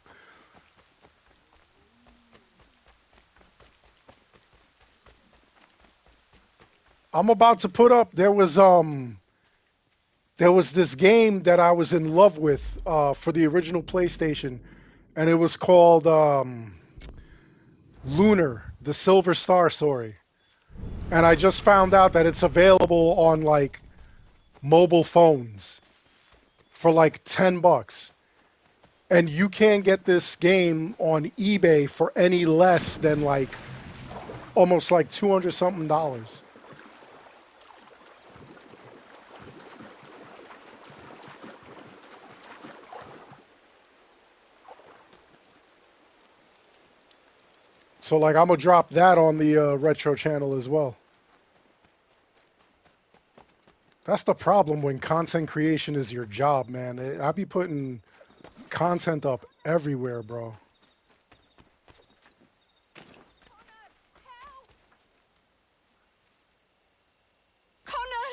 I'm about to put up. There was this game that I was in love with for the original PlayStation, and it was called Lunar, the Silver Star Story. And I just found out that it's available on like mobile phones for like $10. And you can't get this game on eBay for any less than like almost like 200 something dollars. So like I'm gonna drop that on the retro channel as well. That's the problem when content creation is your job, man. I be putting content up everywhere, bro. Connor!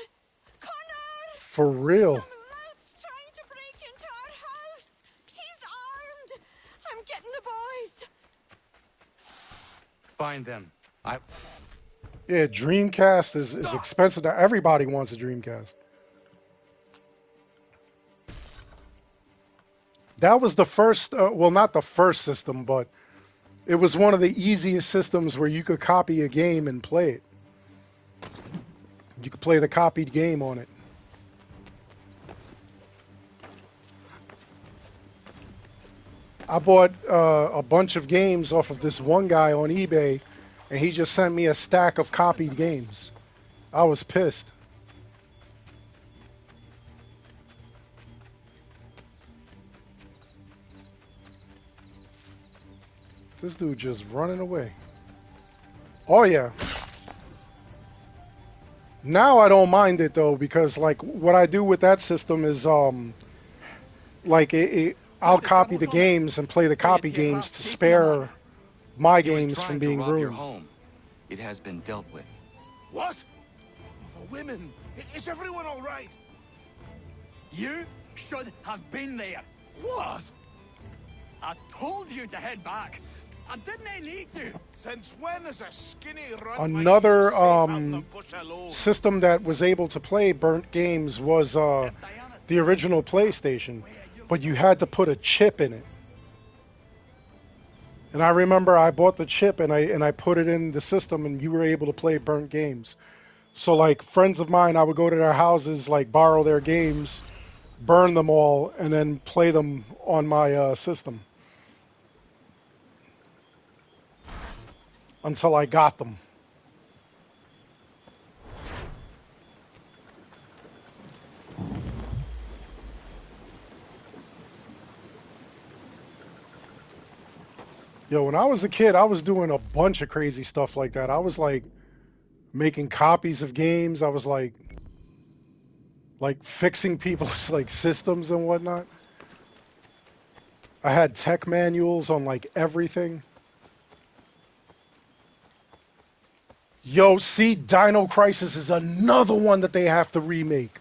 Connor! For real. Loud's trying to break into our house. He's armed. I'm getting the boys. Find them. Yeah, Dreamcast is expensive. Now everybody wants a Dreamcast. That was the first, well, not the first system, but it was one of the easiest systems where you could copy a game and play it. You could play the copied game on it. I bought a bunch of games off of this one guy on eBay, and he just sent me a stack of copied games. I was pissed. This dude just running away. Oh yeah. Now I don't mind it though, because like what I do with that system is like I'll copy the games and play the copy games to spare my games from being ruined. Home. It has been dealt with. What? The women. Is everyone all right? You should have been there. What? I told you to head back. I didn't need to. Since when is a skinny run Another like you safe out in the bush alone? system that was able to play burnt games was the original PlayStation, but you had to put a chip in it. And I remember I bought the chip and I put it in the system, and you were able to play burnt games. So like friends of mine, I would go to their houses, like borrow their games, burn them all, and then play them on my system until I got them. Yo, when I was a kid, I was doing a bunch of crazy stuff like that. I was like making copies of games. I was like fixing people's like systems and whatnot. I had tech manuals on like everything. Yo, see, Dino Crisis is another one that they have to remake.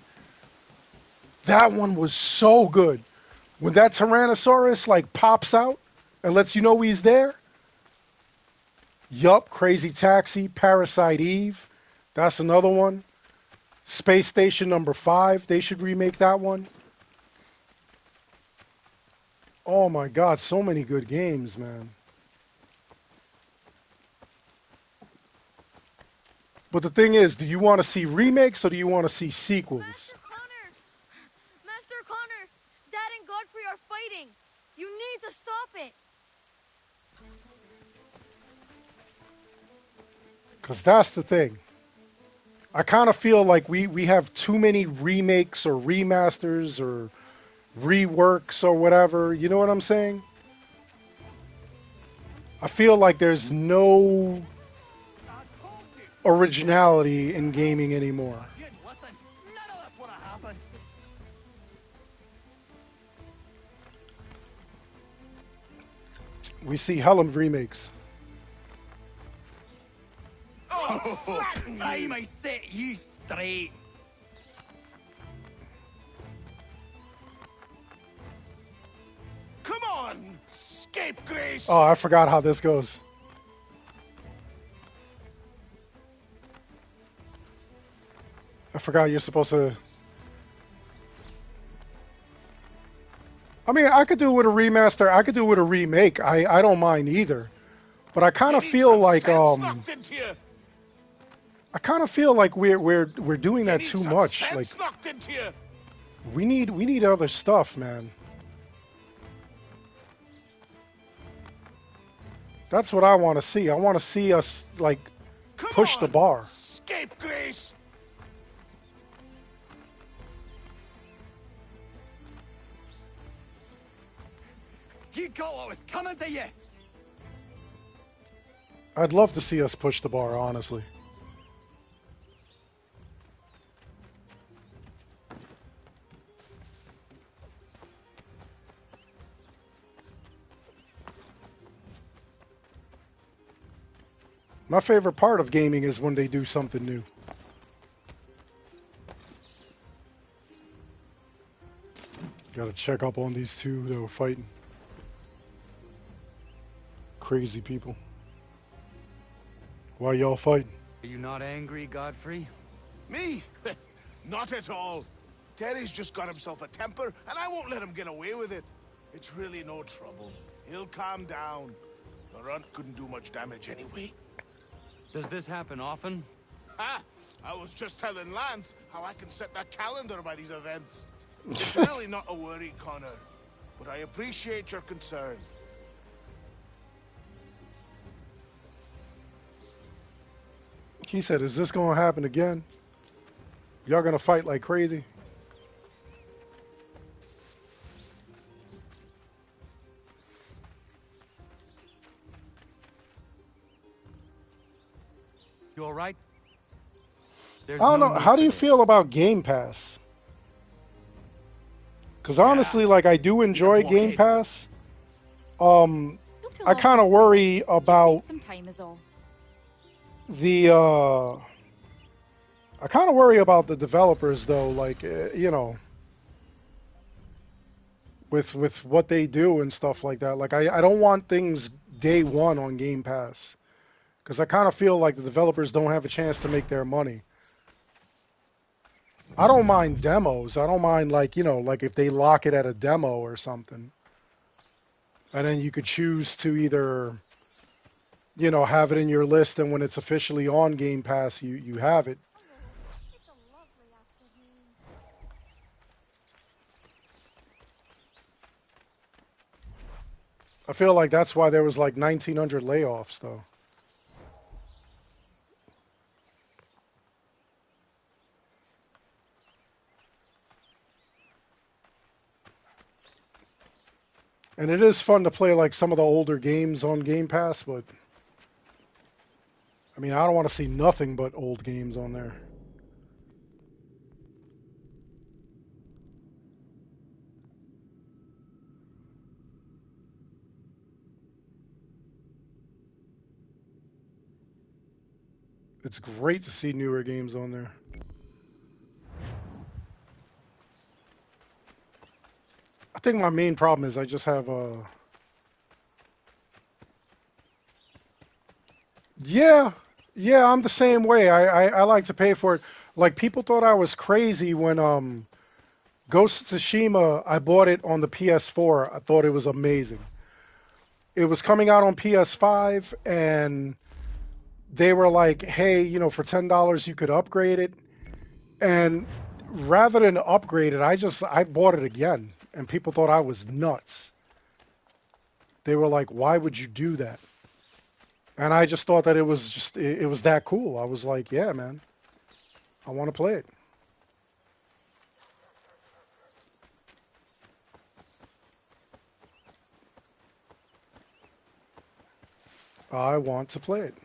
That one was so good. When that Tyrannosaurus like pops out and lets you know he's there. Yup, Crazy Taxi, Parasite Eve. That's another one. Space Station number 5. They should remake that one. Oh my God, so many good games, man. But the thing is, do you want to see remakes or do you want to see sequels? Master Connor! Dad and Godfrey are fighting! You need to stop it! Because that's the thing. I kind of feel like we have too many remakes or remasters or reworks or whatever. You know what I'm saying? I feel like there's no originality in gaming anymore. Listen, none of this would have happened. We see hell of remakes. I might set you straight. Come on, scapegrace! Oh, I forgot how this goes. I forgot you're supposed to... I mean, I could do it with a remaster. I could do it with a remake. I don't mind either. But I kind of feel like I kind of feel like we're doing that too much. Like we need other stuff, man. That's what I want to see. I want to see us like push the bar. Scapegrace! You got what was coming to you. I'd love to see us push the bar, honestly. My favorite part of gaming is when they do something new. Gotta check up on these two that were fighting. Crazy people. Why y'all fighting? Are you not angry, Godfrey? Me? Not at all. Terry's just got himself a temper, and I won't let him get away with it. It's really no trouble. He'll calm down. The runt couldn't do much damage anyway. Does this happen often? Ha! I was just telling Lance how I can set that calendar by these events. It's really not a worry, Connor. But I appreciate your concern. He said, is this gonna happen again? Y'all gonna fight like crazy? You all right? I don't know. How do you feel about Game Pass? Because honestly, like, I do enjoy Game Pass. I kind of worry about some time is all. the I kind of worry about the developers though, like you know, with what they do and stuff like that. Like I don't want things day one on Game Pass, because I kind of feel like the developers don't have a chance to make their money. I don't mind demos. I don't mind, like, you know, like if they lock it at a demo or something, and then you could choose to either, you know, have it in your list, and when it's officially on Game Pass, you have it. I feel like that's why there was like 1,900 layoffs, though. And it is fun to play like some of the older games on Game Pass, but I mean, I don't want to see nothing but old games on there. It's great to see newer games on there. I think my main problem is I just have a... Yeah, I'm the same way. I like to pay for it. Like, people thought I was crazy when Ghost of Tsushima, I bought it on the PS4. I thought it was amazing. It was coming out on PS5, and they were like, hey, you know, for $10 you could upgrade it. And rather than upgrade it, I bought it again. And people thought I was nuts. They were like, why would you do that? And I just thought that it was that cool. I was like, yeah, man, I want to play it. I want to play it.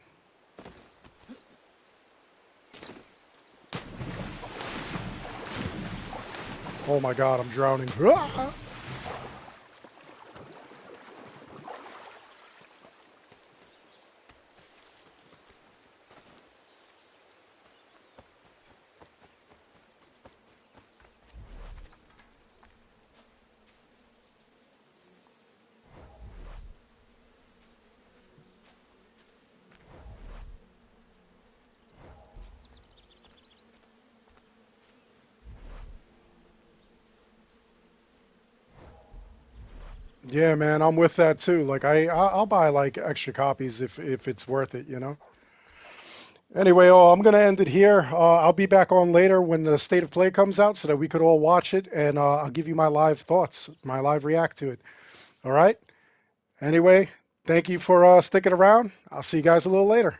Oh my God, I'm drowning. Ah! Yeah, man, I'm with that too. Like I'll buy like extra copies if it's worth it, you know. Anyway, I'm gonna end it here. I'll be back on later when the State of Play comes out so that we could all watch it, and I'll give you my live thoughts, my live react to it. All right. Anyway, thank you for sticking around. I'll see you guys a little later.